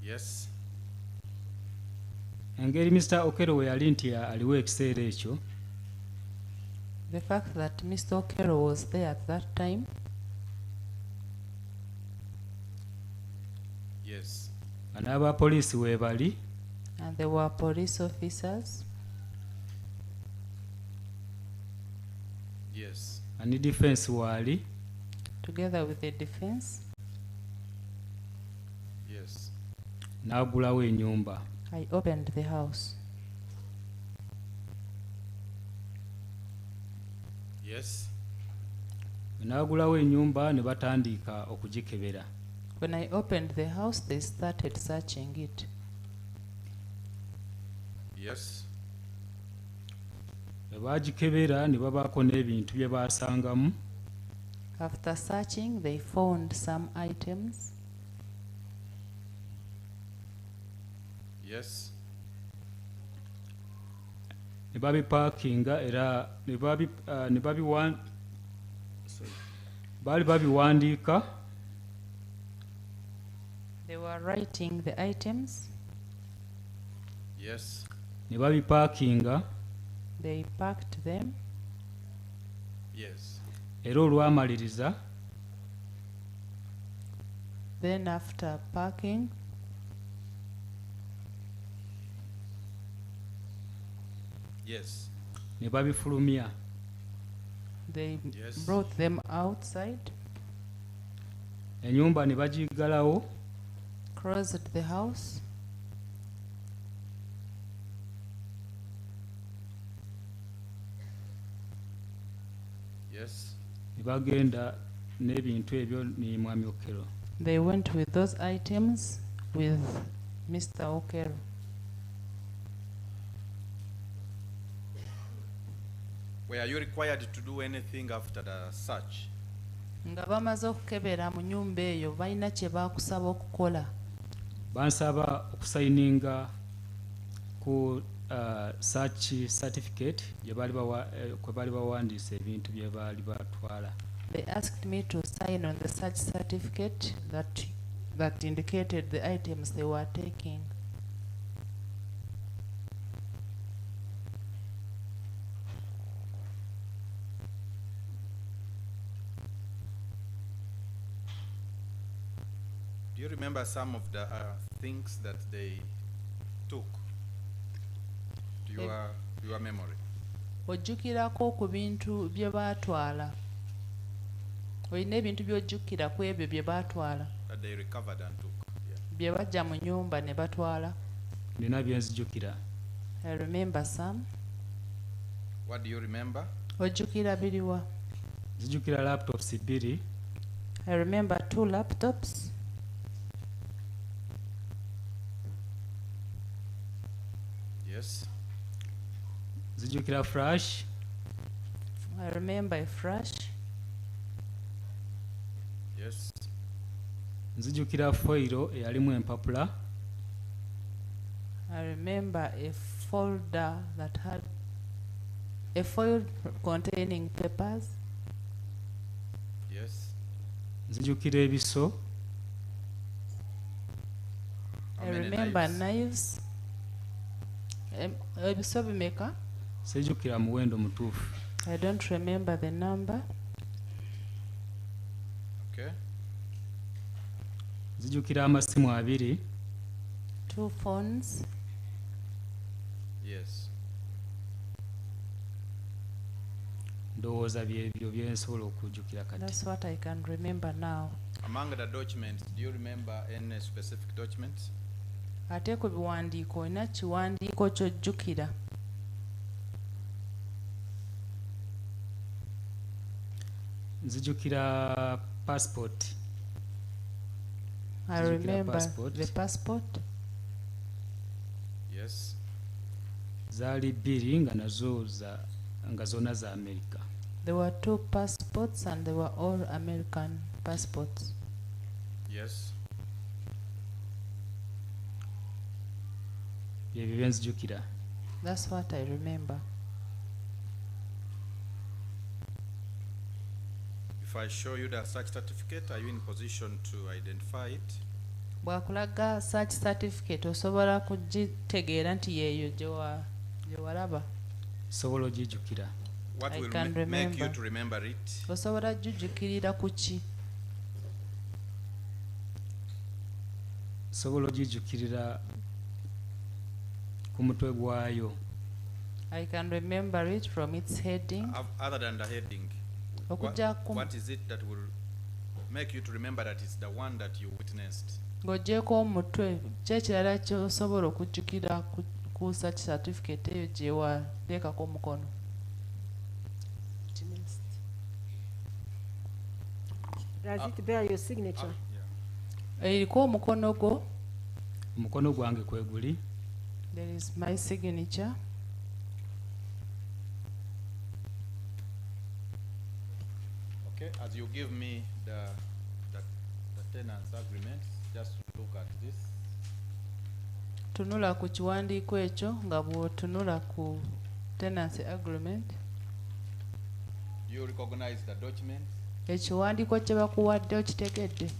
Yes. Engeri Mr. Okello we yali nti aliwo ekiseera ekyo. The fact that Mr. Okello was there at that time. Yes. N'abapoliisi we bali. And there were police officers. Yes. And the defense wali. Together with the defense. Yes. N'agulawo ennyumba. I opened the house. Yes. N'agulawo ennyumba ne batandika okugikebera. When I opened the house, they started searching it. Yes. Bagikebera ne babaako n'ebintu bye baasangamu. After searching, they found some items. Yes. Ne babiparkinga era baali babiwandiika. They were writing the items. Yes. Ne babiparkinga. They packed them. Yes. Era olwamaliriza. Then after packing, yes, ne babifulumya. They yes. brought them outside. Ennyumba ne bagiggalawo. Closed the house. Yes. Ne bagenda n'ebintu ebyo ne Mwami Okello. They went with those items with Mr. Okello. Were you required to do anything after the search? Nga bamaze okukebera mu nnyumba eyo balina kye baakusaba okukola. Bansaba okusayininga ku search certificate kwe baali bawandiisa ebintu bye baali batwala. They asked me to sign on the search certificate that indicated the items they were taking. Do you remember some of the things that they took? To your memory? Ojjukirako ku bintu bye baatwala. Olina ebintu by'ojjukira ku ebyo bye baatwala. That they recovered and took. Yeah. Bye bajja mu nnyumba ne batwala. Nina bye nzijjukira. I remember some. What do you remember? Ojjukira biriwa? Nzijjukira laptops 2. I remember 2 laptops. Yes. Nzijjukira flash. I remember a flash. Yes. Nzijjukira foil eyalimu empapula. I remember a folder that had a foil containing papers. Yes. Nzijjukira ebiso. How I many remember knives? knives. Ebiso bimeka? Sijjukira muwendo mutuufu. I don't remember the number. Okay. Nzijjukira amasimu 2. 2 phones. Yes. Ndowooza byebyo bye nsobola okujjukira kati. That's what I can remember now. Among the documents, do you remember any specific documents? Ate ku biwandiiko olina kiwandiiko ky'ojjukira. Nzijjukira passport. I remember the passport. Yes. Zaali 2 nga nazo nga zonna za America. There were 2 passports and they were all American passports. Yes. Byebyo bye nzijukira. That's what I remember. If I show you the search certificate, are you in position to identify it? Bwakulaga search certificate osobola kugitegeera nti yeeyo gye walaba. Sobola ogijjukira. What will make you to remember it? Osobola jjukirira ku ki? Sobola ogijjukirira ku mutwe gwayo. I can remember it from its heading. Other than the heading, what is it that will make you to remember that it's the one that you witnessed? Ng'oggyeko omutwe kyekirala ky'osobola okujjukira ku search certificate eyo gye waleekako omukono. Does it bear your signature? Eriko omukono gwo? Omukono gwange kwe guli. There is my signature. Okay, as you give me the tenants agreement, just look at this. Tunula ku kiwandiiko ekyo nga bw'otunula ku tenancy agreement. You recognize the document? Ekiwandiiko kye bakuwadde okitegedde?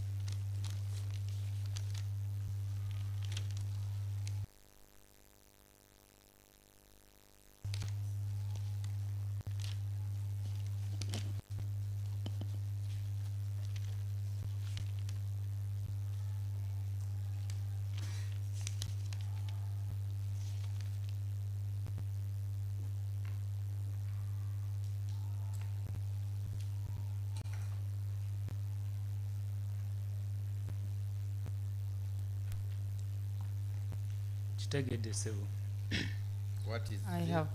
Kitegedde sebo. What is I it? have.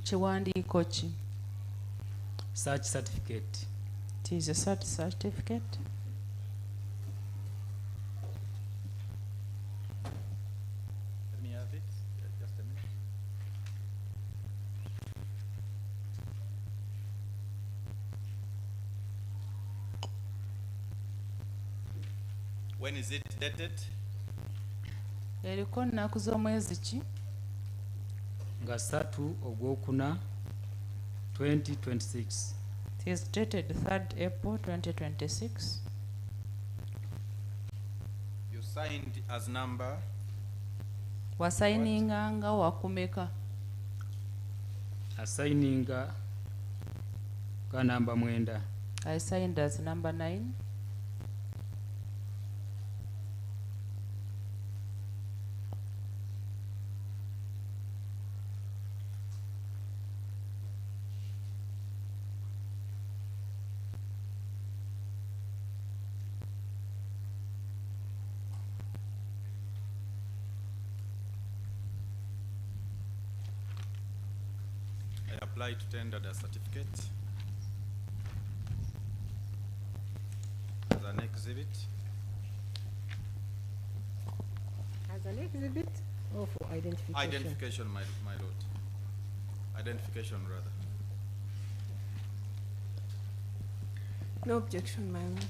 Kiwandiiko ki? Search certificate. It is a search certificate. Let me have it. Just a minute. When is it dated? Eriko nnaku z'omwezi ki? Nga 3 Ogwokuna 2026. It is dated 3rd April 2026. You signed as number? Wasayininganga wakumeka? Assigninga ka namba 9. I signed as number 9. I apply to tender the certificate as an exhibit. As an exhibit or for identification? Identification, my lord. Identification, rather. No objection, my lord.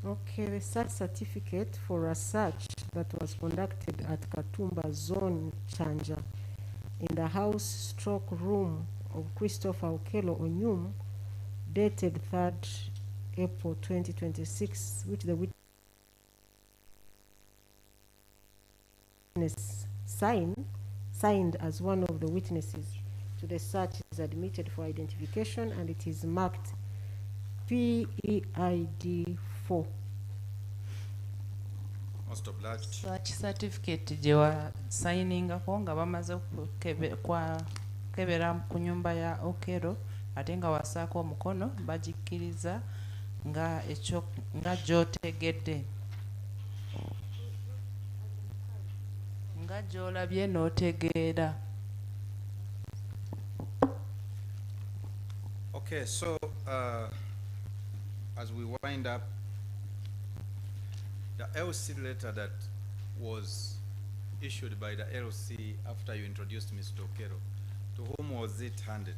Okay, the search certificate for a search that was conducted at Katumba Zone, Chanja, in the house stroke room of Christopher Okello Onyum, dated 3rd April 2026, which the witness signed as one of the witnesses to the search, is admitted for identification, and it is marked PEID 4. Most obliged. Search certificate gye wasayiningako nga bamaze kukebera ku nyumba ya Okello ate nga wasaako omukono bagikkiriza nga ekyo nga gy'otegedde nga gy'olabye n'otegeera. Okay, so as we wind up, the LC letter that was issued by the LC after you introduced Mr. Okello, to whom was it handed?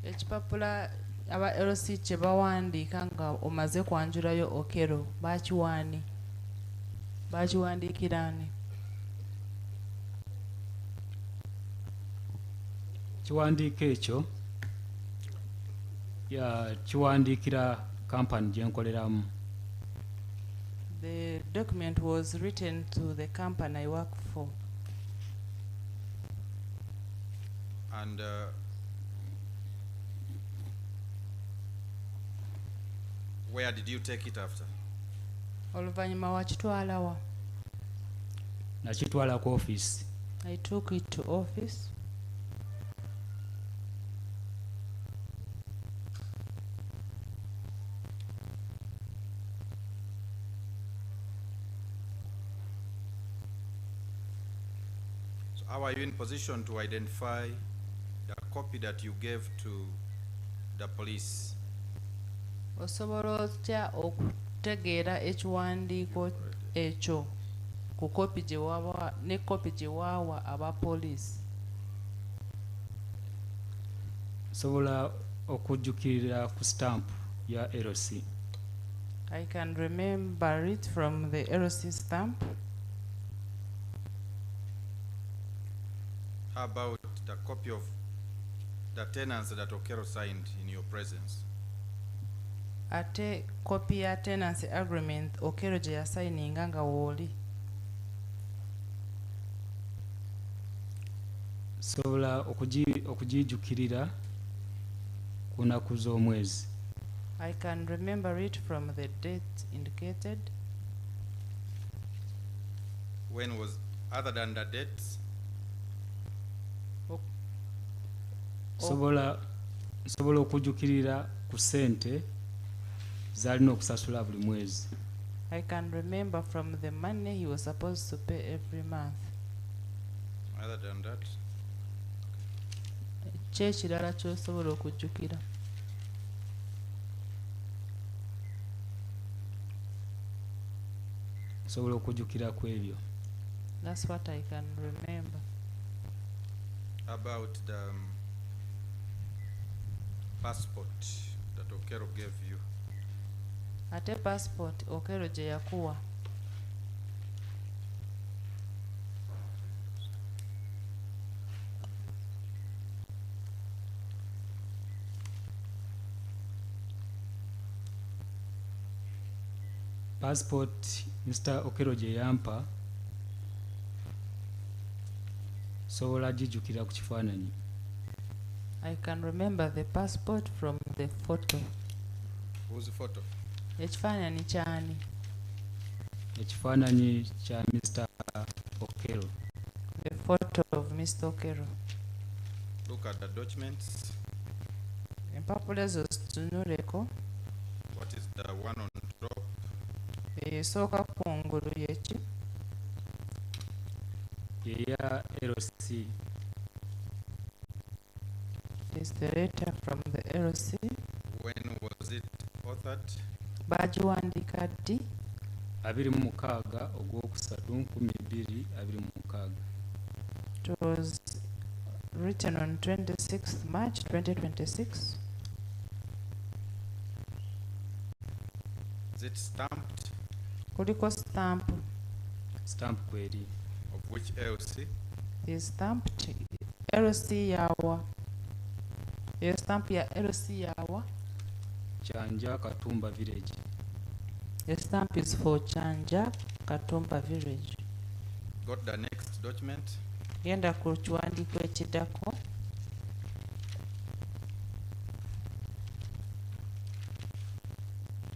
Ekipapula aba LC kye bawandiika nga omaze kwanjulayo Okello bakiwandiikira ani? Kiwandiika ekyo kiwandiikira kampani gye nkoleramu. The document was written to the company I work for. And where did you take it after? Oluvannyuma wakitwala wa? Nakitwala ku office. I took it to office. How are you in position to identify the copy that you gave to the police? Osobola otya okutegeera ekiwandiiko ekyo ku kopi gye wawa ne kopi gye waawa abapoliisi? Sobola okujjukirira ku stamp ya LC. I can remember it from the LC stamp. How about the copy of the tenants that Okello signed in your presence? Ate copy ya tenancy agreement Okello gye yasayininga nga wooli? Sobola okugijjukirira ku nnaku z'omwezi. I can remember it from the date indicated. When was, other than the dates? Sobola okujjukirira ku ssente z'alina okusasula buli mwezi. I can remember from the money he was supposed to pay every month. Other than that? Ki ekirala ky'osobola okujjukira? Sobola okujjukira ku ebyo. That's what I can remember. About the passport that Okello gave you? Ate passport Okello gye yakuwa? Passport Mr. Okello gye yampa sobola gijjukira ku kifaananyi. I can remember the passport from the photo. Whose photo? Ekifaananyi kyani? Ekifaananyi kya Mr. Okello. The photo of Mr. Okello. Look at the documents. Empapula ezo zitunuleko. What is the one on top? Esooka kungulu yeki? Eya LC. Is the letter from the LC. When was it authored? Bagiwandiika ddi? 26 Ogwokusatu 2026. It was written on 26th March 2026. Is it stamped? Kuliko stamp. Stamp kweri. Of which LC? Is stamped LC yawa. Your stamp ya LC yawa. Chanja Katumba village. The stamp is for Chanja Katumba village. Got the next document? Genda ku kiwandiiko ekiddako.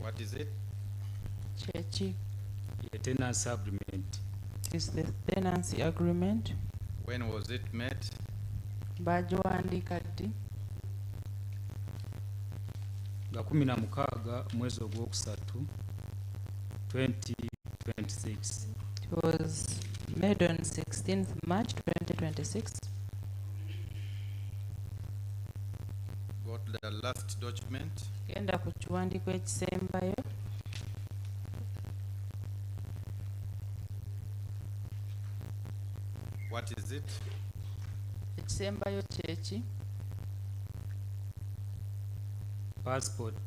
What is it? Kyeki. A tenancy agreement. Is the tenancy agreement. When was it made? Bagiwandiika ddi? Nga 16 mwezi ogwokusatu 2026. It was made on 16th March 2026. Got the last document? Genda ku kiwandiiko ekisembayo. What is it? Ekisembayo kyeki? Passport.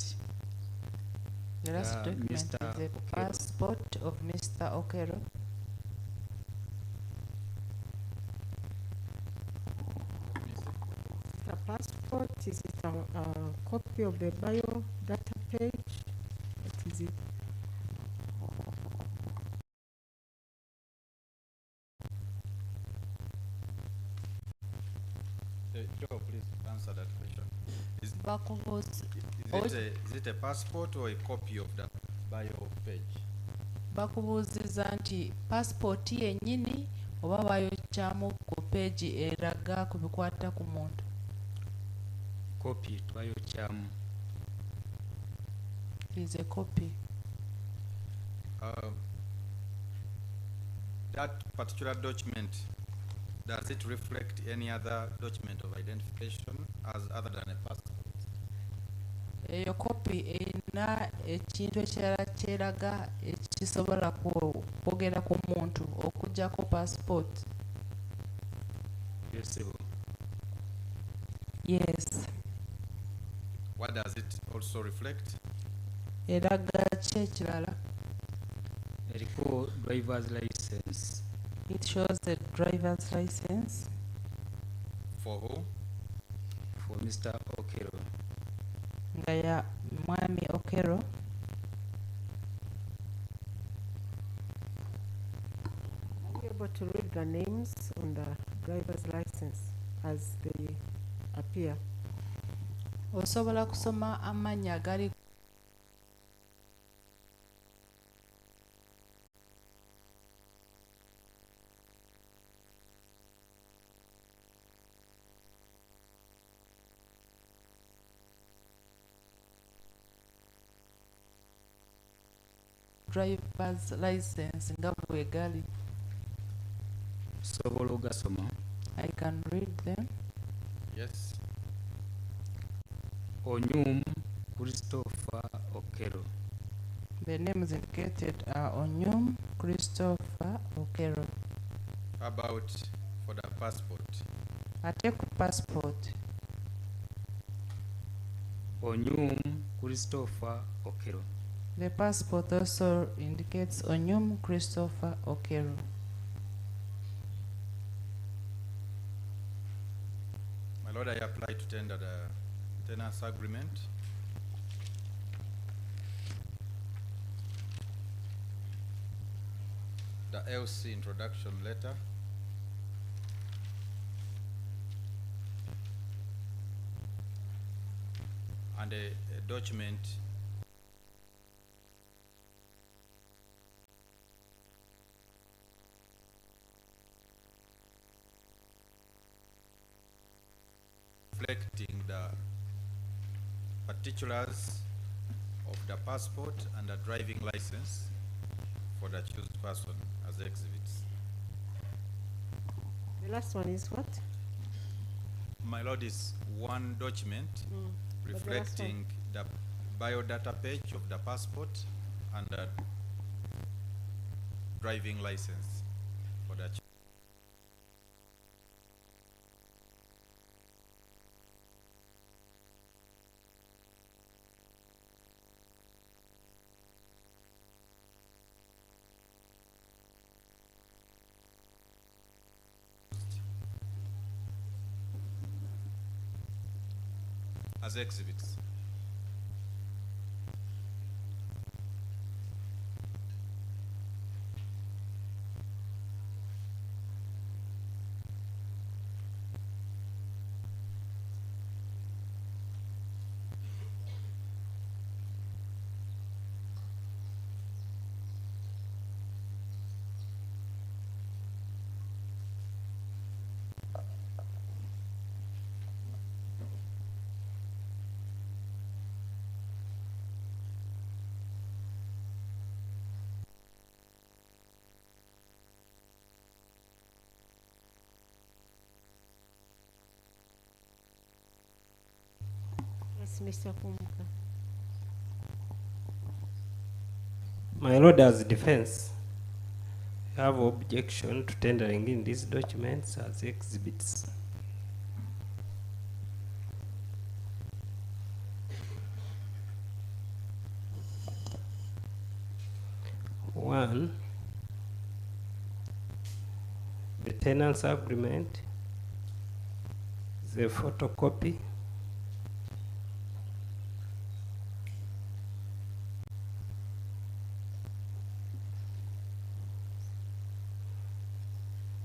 The last document Mr. is a passport of Mr. Okello. A passport, is it a copy of the bio data page? What is it? Joe, please answer that question. Is Bakubuuza- it a passport or a copy of the bio page? Bakubuuziza nti passport yennyini oba bayokyamu ku page eraga ku bikwata ku muntu. Copy twayokyamu. Is a copy. That particular document, does it reflect any other document of identification as other than a passport? Eyo copy erina ekintu ekirala kyeraga ekisobola kwogera ku muntu okuggyako passport. Yes. Yes. What does it also reflect? Eraga ki ekirala? Eriko driver's license. It shows the driver's license. For who? For Mr. Okello. Nga ya mwami Okello. Are you able to read the names on the driver's license as they appear? Osobola kusoma amannya agali driver's license nga bwe gali. Sobola ogasoma. I can read them. Yes. Onyum Christopher Okello. The names indicated are Onyum Christopher Okello. How about for the passport? Ate ku passport. Onyum Christopher Okello. The passport also indicates Onyum Christopher Okello. My Lord, I apply to tender the tenancy agreement. The LC introduction letter. And a document reflecting the particulars of the passport and the driving license for the accused person as exhibits. The last one is what? My Lord, is one document reflecting the biodata page of the passport and the driving license for the as exhibits. Yes, Mr. Kumka. My Lord, as defense, I have objection to tendering in these documents as exhibits. One, the tenants agreement is a photocopy.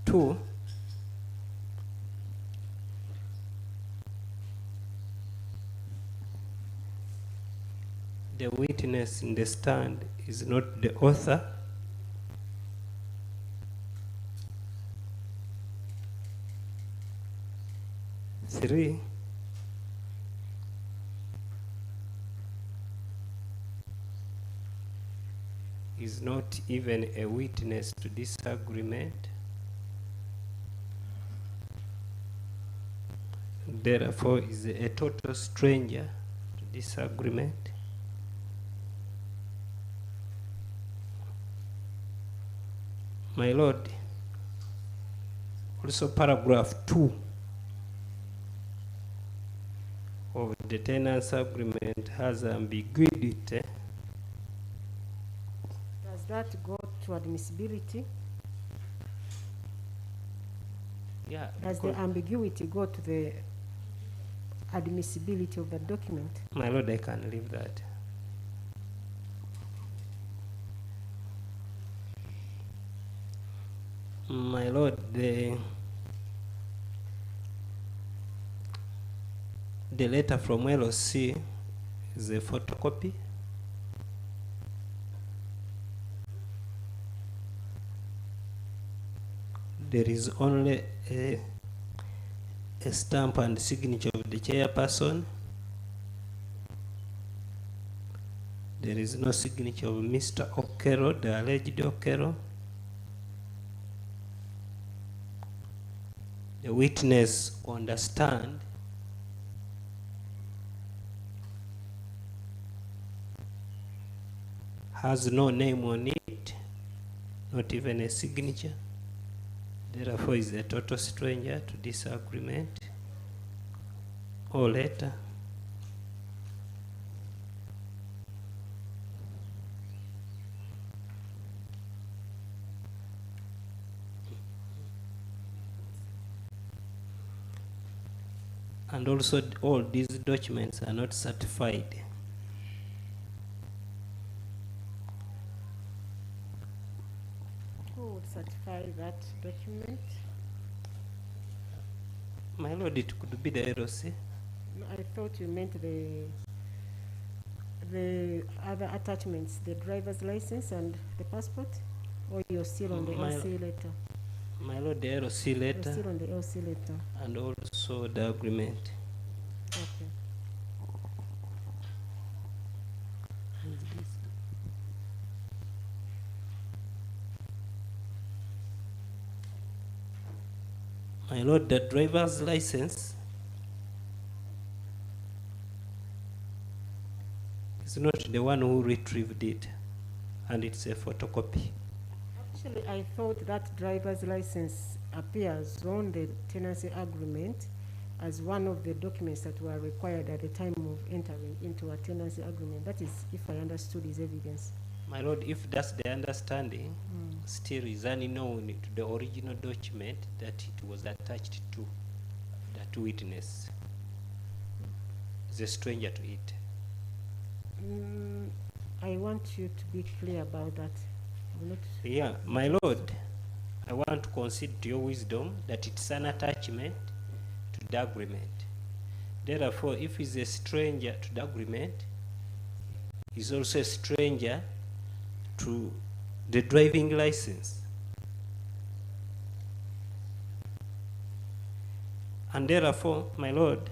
Two, the witness in the stand is not the author. Three, is not even a witness to this agreement. Therefore, is a total stranger to this agreement. My Lord, also paragraph 2 of the tenants agreement has ambiguity. Does that go to admissibility? Yeah. Does the ambiguity go to the admissibility of the document? My Lord, I can leave that. My Lord, the letter from LOC is a photocopy. There is only a stamp and signature of the chairperson. There is no signature of Mr. Okello, the alleged Okello. The witness on the stand has no name on it, not even a signature. Therefore, is a total stranger to this agreement or letter. And also, all these documents are not certified. Who would certify that document? My Lord, it could be the LOC. No, I thought you meant the other attachments, the driver's license and the passport, or you're still on the LC letter? My Lord, the LOC letter. You're still on the LC letter. And also the agreement. Okay. My Lord, the driver's license is not the one who retrieved it, and it's a photocopy. Actually, I thought that driver's license appears on the tenancy agreement as one of the documents that were required at the time of entering into a tenancy agreement. That is, if I understood his evidence. My Lord, if that's the understanding, still is unknown to the original document that it was attached to, that witness. is a stranger to it. I want you to be clear about that. I'm not Yeah, my Lord, I want to concede to your wisdom that it's an attachment to the agreement. Therefore, if he's a stranger to the agreement, he's also a stranger to the driving license. And therefore, my Lord,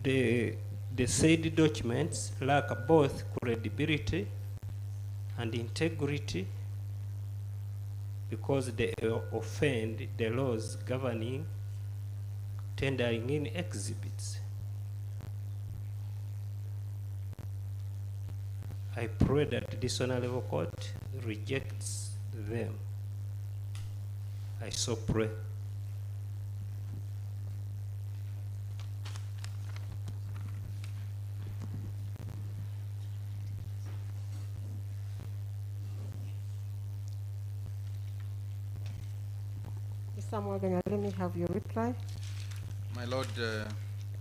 the said documents lack both credibility and integrity because they offend the laws governing tendering in exhibits. I pray that this honorable court rejects them. I so pray. Mr. Morgan, let me have your reply. My Lord, a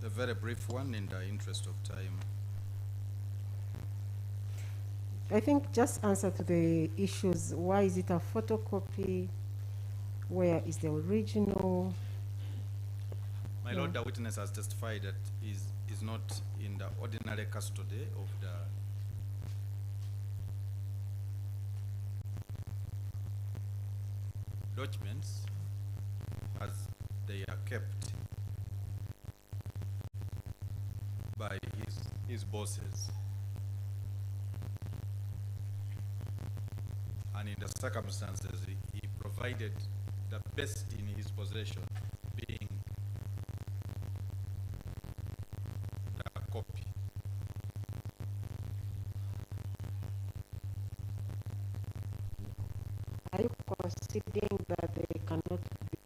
very brief one in the interest of time. I think just answer to the issues. Why is it a photocopy? Where is the original? My Lord, the witness has testified that is not in the ordinary custody of the documents as they are kept by his bosses. And in the circumstances, he provided the best in his possession, being the copy. Are you considering that they cannot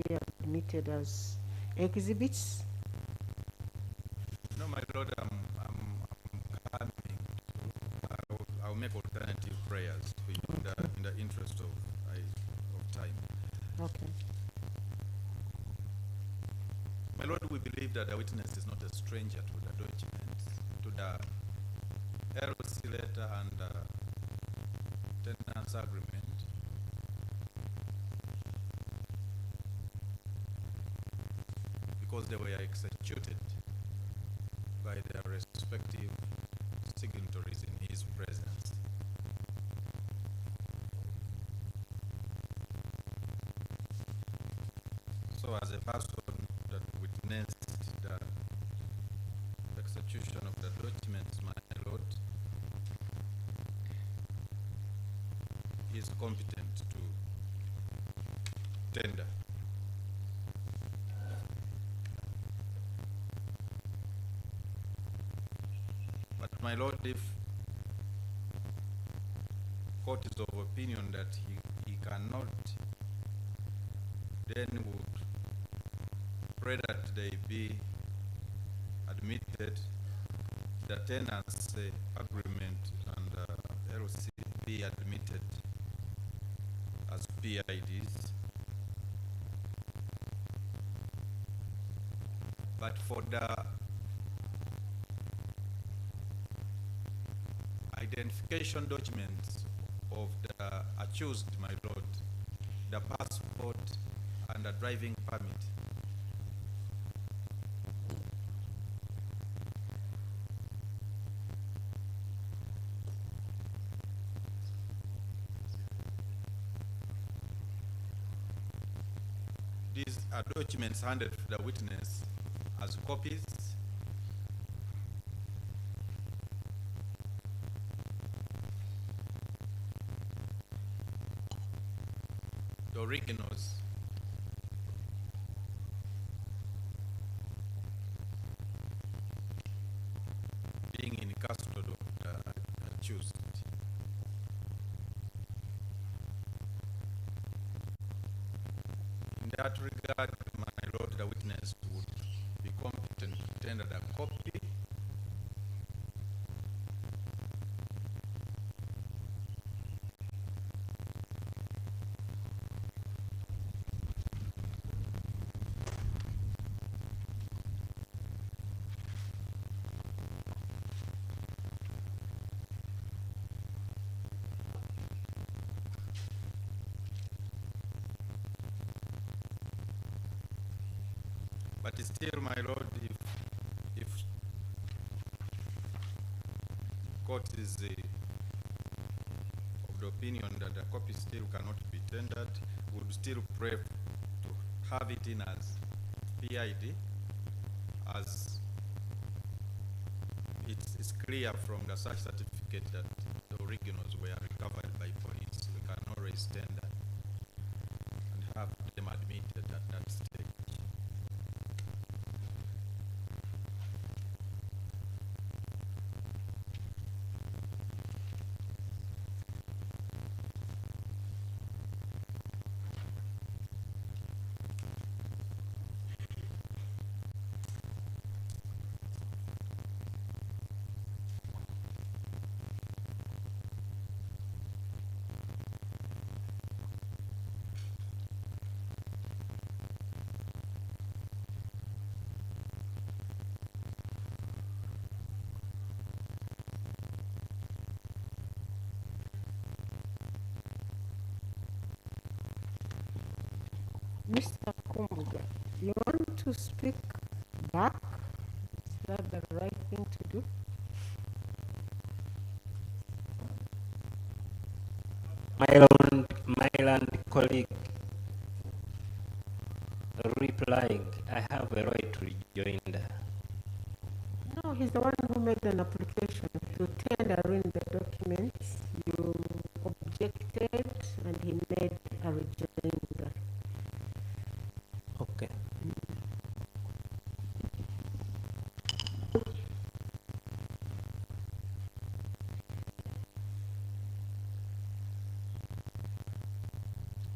be admitted as exhibits? No, my Lord, I'm coming. I'll make alternative prayers for you in the interest of time. Okay. My Lord, we believe that the witness is not a stranger to the documents, to the LC letter and the tenants agreement. Because they were executed by their respective signatories in his presence. So as a person that witnessed the execution of the documents, my Lord, is competent to tender. But my Lord, if court is of opinion that he cannot, then would pray that they be admitted, the tenants agreement and LC be admitted as PIDs. But for the identification documents of the accused, my Lord, the passport and the driving permit, these are documents handed to the witness as copies. The originals. accused. In that regard, my lord, the witness would be competent to tender the copy. But still, my lord, if court is of the opinion that the copy still cannot be tendered, would still pray to have it in as PID, as it's clear from the search certificate that the originals were recovered by police. We can always tender and have them admitted at that stage. Mr. Kumbuga, you want to speak back? Is that the right thing to do? My land colleague replying, I have a right to rejoinder. No, he's the one who made an application to tender in the documents. You objected and he made a rejoinder. Okay.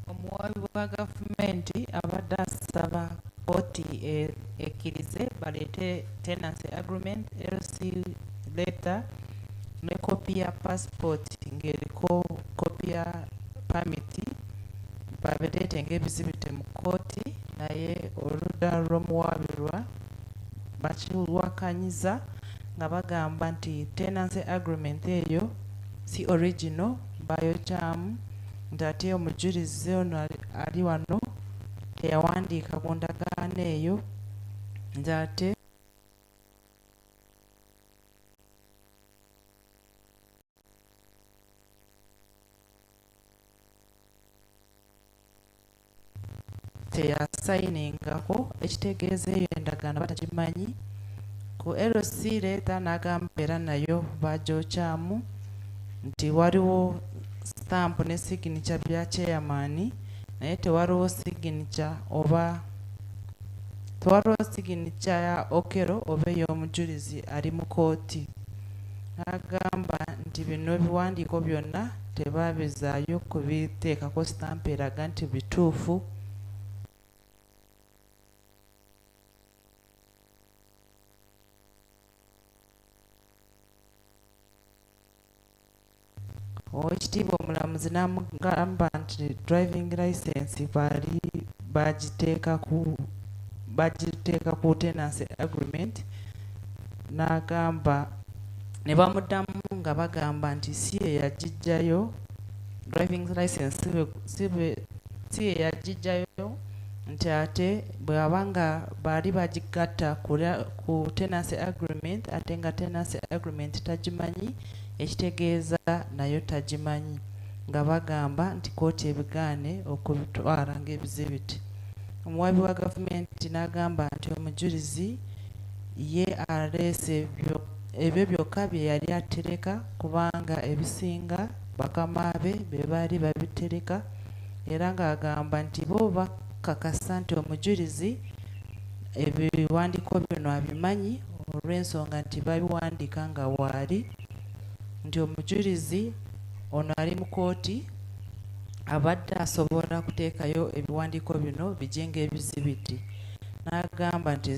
Omuwabi wa gavumenti abadde asaba kkooti ekkirize baleete tenancy agreement, LC letter ne kopi ya passport ng'eriko kopi ya pamiti babireete ng'ebizibite mu kkooti, naye oludda lw'omuwaabirwa bakiwakanyiza nga bagamba nti tenancy agreement eyo si original, bayokyamu nti ate omujulizi ono ali wano teyawandiika ku ndagaano eyo nti ate teyasayiningako, ekitegeeza eyo endagaano batagimanyi. Ku LC leeta n'agamba era nayo bagyokyamu nti waliwo stamp ne signature bya chairman, naye tewaliwo signature oba tewaliwo signature ya Okello oba ey'omujulizi ali mu kooti. N'agamba nti bino ebiwandiiko byonna tebabizaayo kubiteekako stamp eraga nti bituufu. Oweekitiibwa omulamuzi n'amugamba nti driving license baali bagiteeka ku tenancy agreement, n'agamba ne bamuddamu nga bagamba nti si ye yagijjayo, driving license si ye yagijjayo, nti ate bw'aba nga baali bagigatta ku tenancy agreement ate nga tenancy agreement tagimanyi, ekitegeeza nayo tagimanyi, nga bagamba nti kooti ebigaane okubitwala ng'ebizibiti. Omuwabi wa gavumenti n'agamba nti omujulizi ye aleese ebyo byokka bye yali atereka kubanga ebisinga bakama be baali babitereka, era ng'agamba nti bo bakakasa nti omujulizi ebiwandiiko bino abimanyi olw'ensonga nti babiwandiika nga waali nti omujulizi ono ali mu kooti abadde asobola kuteekayo ebiwandiiko bino bijje ng'ebizibiti. N'agamba nti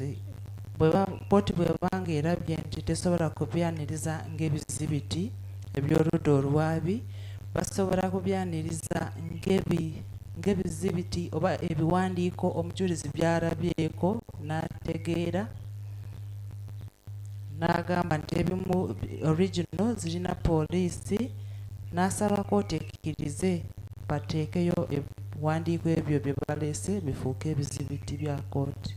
kooti bw'ebanga erabye nti tesobola kubyaniriza ng'ebizibiti eby'oludda olwabi, basobola kubyaniriza ng'ebizibiti oba ebiwandiiko omujulizi by'alabyeko n'ategeera. N'agamba nti ebimu original zirina poliisi, n'asaba kooti ekkirize bateekeyo ebiwandiiko ebyo bye baleese bifuuke ebizibiti bya kooti.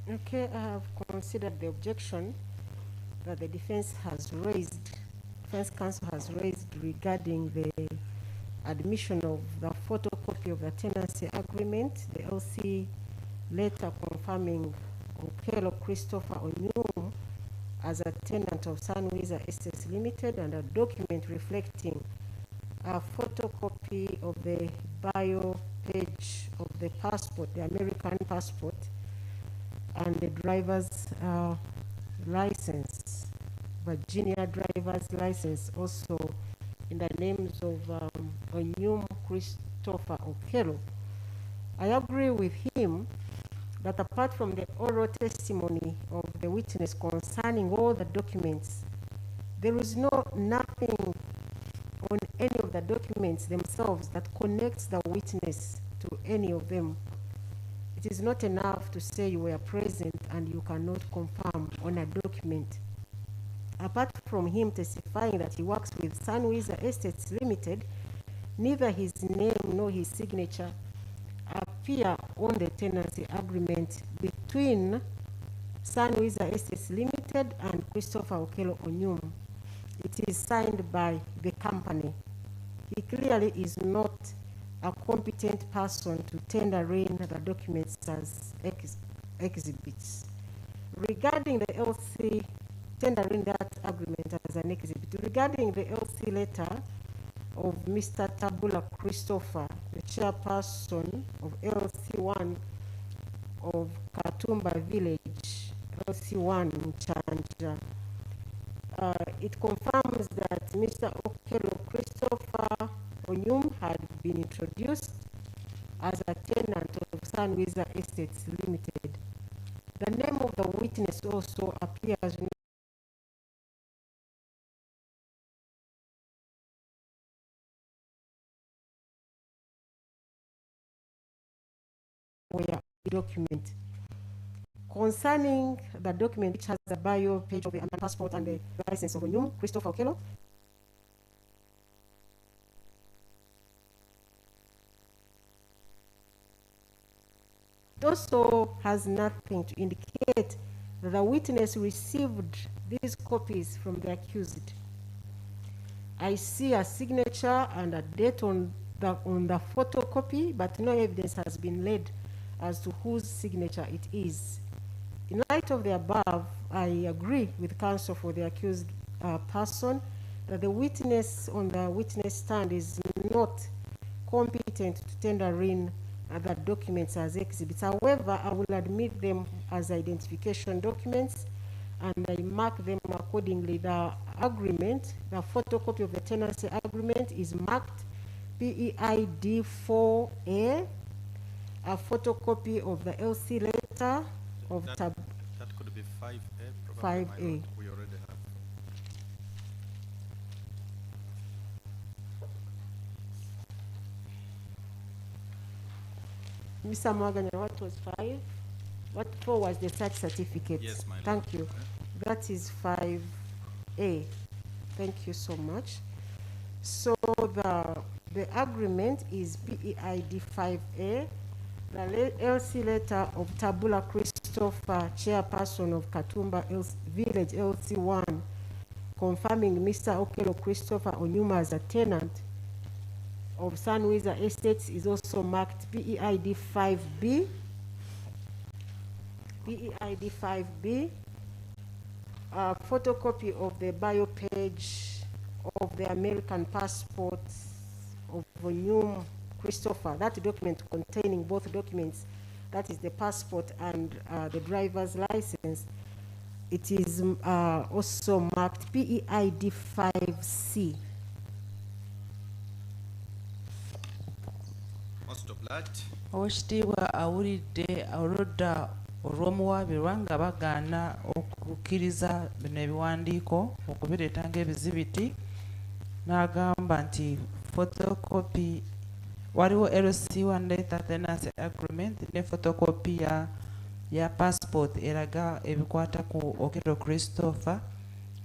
Okay, I have considered the objection that the defense counsel has raised regarding the admission of the photocopy of the tenancy agreement, the LC letter confirming Okello Christopher Onyum as a tenant of Sunwiza Estates Limited, and a document reflecting a photocopy of the bio page of the passport, the American passport, and the driver's license, Virginia driver's license, also in the names of Onyum Christopher Okello. I agree with him that apart from the oral testimony of the witness concerning all the documents, there is nothing on any of the documents themselves that connects the witness to any of them. It is not enough to say you were present and you cannot confirm on a document. Apart from him testifying that he works with Sunwiza Estates Limited, neither his name nor his signature appear on the tenancy agreement between Sunwiza Estates Limited and Christopher Okello Onyum. It is signed by the company. He clearly is not a competent person to tender in the documents as exhibits. Regarding the LC, tendering that agreement as an exhibit, regarding the LC letter of Mr. Tabula Christopher, the chairperson of LC1 of Katumba Village, LC1 in Chanja, it confirms that Mr. Okello Christopher Onyum had been introduced as a tenant of Sunwiza Estates Limited. The name of the witness also appears where document. Concerning the document which has the bio page of the passport and the license of Onyum Christopher Okello, it also has nothing to indicate that the witness received these copies from the accused. I see a signature and a date on the photocopy, but no evidence has been laid as to whose signature it is. In light of the above, I agree with counsel for the accused person that the witness on the witness stand is not competent to tender in the documents as exhibits. However, I will admit them as identification documents, and I mark them accordingly. The agreement, the photocopy of the tenancy agreement is marked PEID 4A, a photocopy of the LC letter of that could be 5A, probably. 5A. We already have. Mr. Mwaganya, what was 5? What 4 was the search certificate? Yes, my lord. Thank you. That is 5A. Thank you so much. So the agreement is PEID 5A. The LC letter of Tabula Christopher, chairperson of Katumba Village LC1, confirming Mr. Okello Christopher Onyum as a tenant of Sunwiza Estates, is also marked PEID 5B. PEID 5B. A photocopy of the bio page of the American passport of Onyum Christopher, that document containing both documents, that is the passport and the driver's license, it is also marked PEID 5C. Most obliged. Oweekitiibwa awulidde oludda olw'omuwaabirwa nga bagaana okukkiriza bino ebiwandiiko okubireeta ng'ebizibiti, n'agamba nti photocopy waliwo LC1 letter tenancy agreement ne photocopy ya passport eraga ebikwata ku Okello Christopher,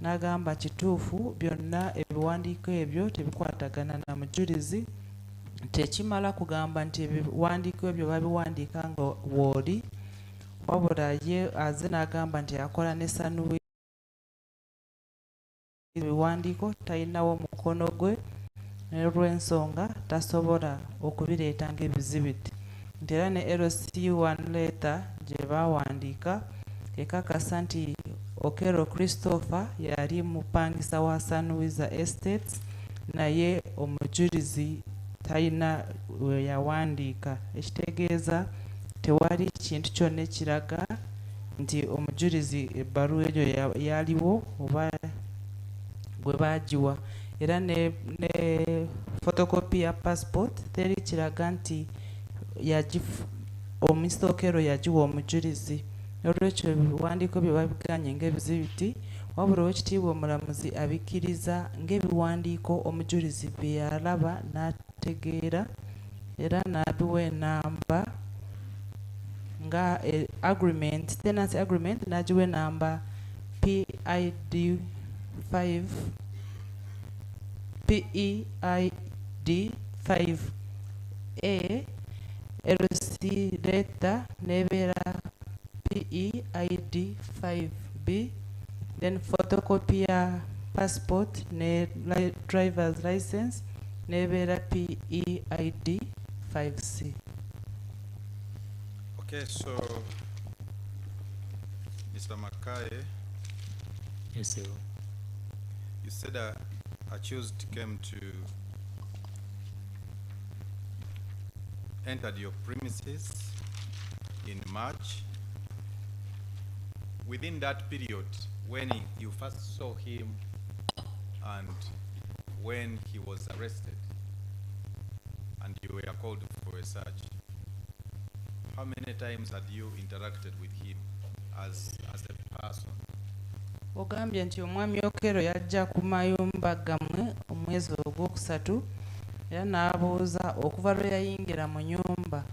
n'agamba kituufu byonna ebiwandiiko ebyo tebikwatagana na mujulizi tekimala kugamba nti ebiwandiiko ebyo babiwandiika nga wooli, wabula ye aze n'agamba nti akola ne sanuwi ebiwandiiko talinawo mukono gwe, n'olw'ensonga tasobola okubireeta ng'ebizibiti. Nti era ne LC1 letter gye baawandiika ekakasa nti Okello Christopher yali mupangisa wa Sunwiza Estates, naye omujulizi talina we yawandiika, ekitegeeza tewali kintu kyonna ekiraga nti omujulizi ebbaluwa egyo yaliwo oba gwe baagiwa. Era ne photocopy ya passport teri kiraga nti Mr. Okello yagiwa omujulizi. Olwekyo ebiwandiiko bye babiganye ng'ebizibiti, wabula Oweekitiibwa Omulamuzi abikkiriza ng'ebiwandiiko omujulizi bye yalaba n'ategeera era n'abiwa enamba nga agreement, tenancy agreement n'agiwa enamba PEID 5A, LC letter nebeera PEID 5B, then photocopy ya passport ne driver's license nebeera PEID 5C. Okay, so Mr. Mackay. Yes, sir. You said accused came to entered your premises in March. Within that period, when you first saw him and when he was arrested and you were called for a search, how many times had you interacted with him as a person? Ogambye nti omwami Okello yajja ku mayumba gammwe omwezi ogwokusatu era n'abuuza okuva lwe yayingira mu nyumba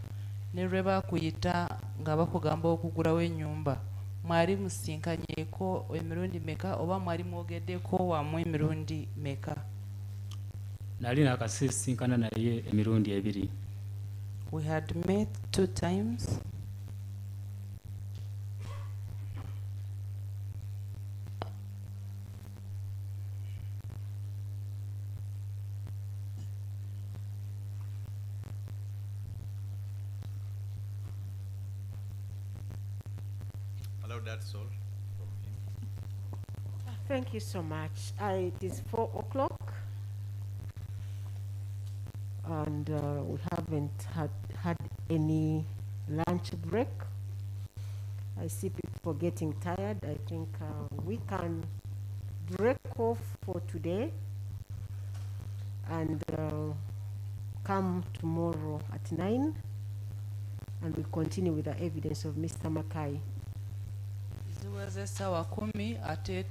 ne lwe baakuyita nga bakugamba okugulawo ennyumba, mwali musinkanyeeko emirundi meka oba mwali mwogeddeko wamu emirundi meka? Nali nakasisinkana naye emirundi ebiri. We had met 2 times. Hello, that's all from him. Thank you so much. It is 4 o'clock. And we haven't had any lunch break. I see people getting tired. I think we can break off for today and come tomorrow at 9 and we'll continue with the evidence of Mr. Mackay. Ziweze essaawa 10 ate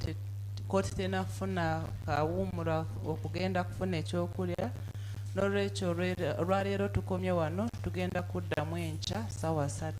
kkooti tena kufuna kawummula okugenda kufuna ekyokulya. N'olwekyo olwaleero tukomye wano, tugenda kuddamu enkya ssaawa 3.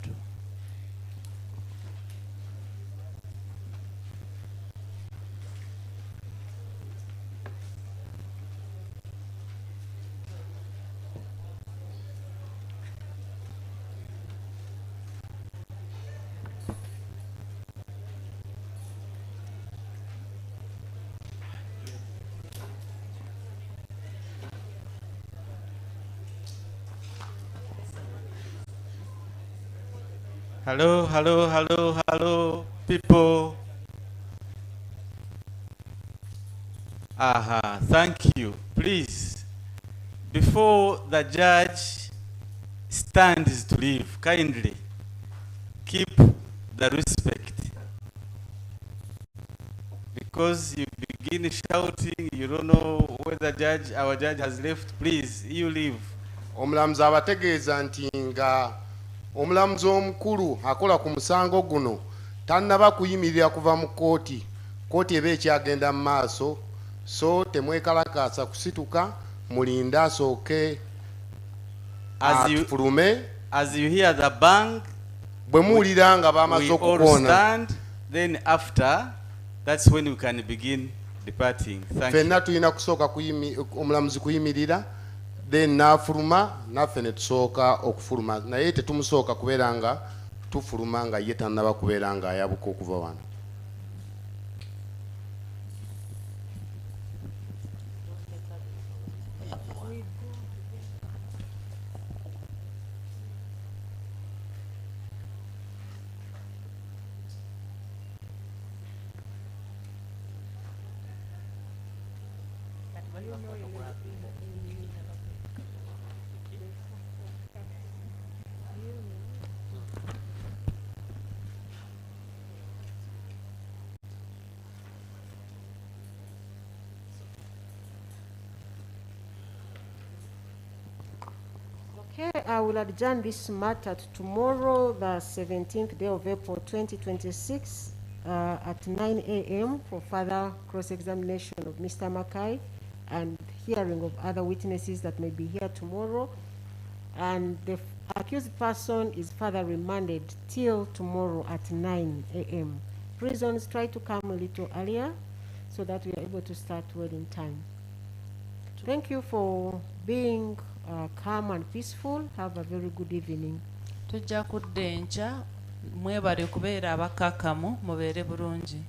Hello, people. Thank you. Please, before the judge stands to leave, kindly keep the respect. Because you begin shouting, you don't know whether our judge has left. Please, you leave. Omulamuzi abategeeza nti nga omulamuzi omukulu akola ku musango guno tannaba kuyimirira kuva mu kkooti eba ekyagenda mu maaso, so temwekalakaasa kusituka, mulinda asooke atufulume. As you hear the bang, bwe muwulira nga bamaze okukoona, then after, that's when we can begin departing. Thank you. Ffenna tulina kusooka omulamuzi kuyimirira then n'afuluma naffe ne tusooka okufuluma naye tetumusooka kubeera nga tufuluma nga ye tannaba kubeera nga ayabuka okuva wano. Okay, I will adjourn this matter to tomorrow, the 17th day of April 2026, at 9 a.m. for further cross-examination of Mr. Mackay and hearing of other witnesses that may be here tomorrow. And the accused person is further remanded till tomorrow at 9 a.m. Prisons try to come a little earlier so that we are able to start well in time. Thank you for being calm and peaceful. Have a very good evening. Tujja kudda enkya mwebale kubeera abakakamu mubeere bulungi.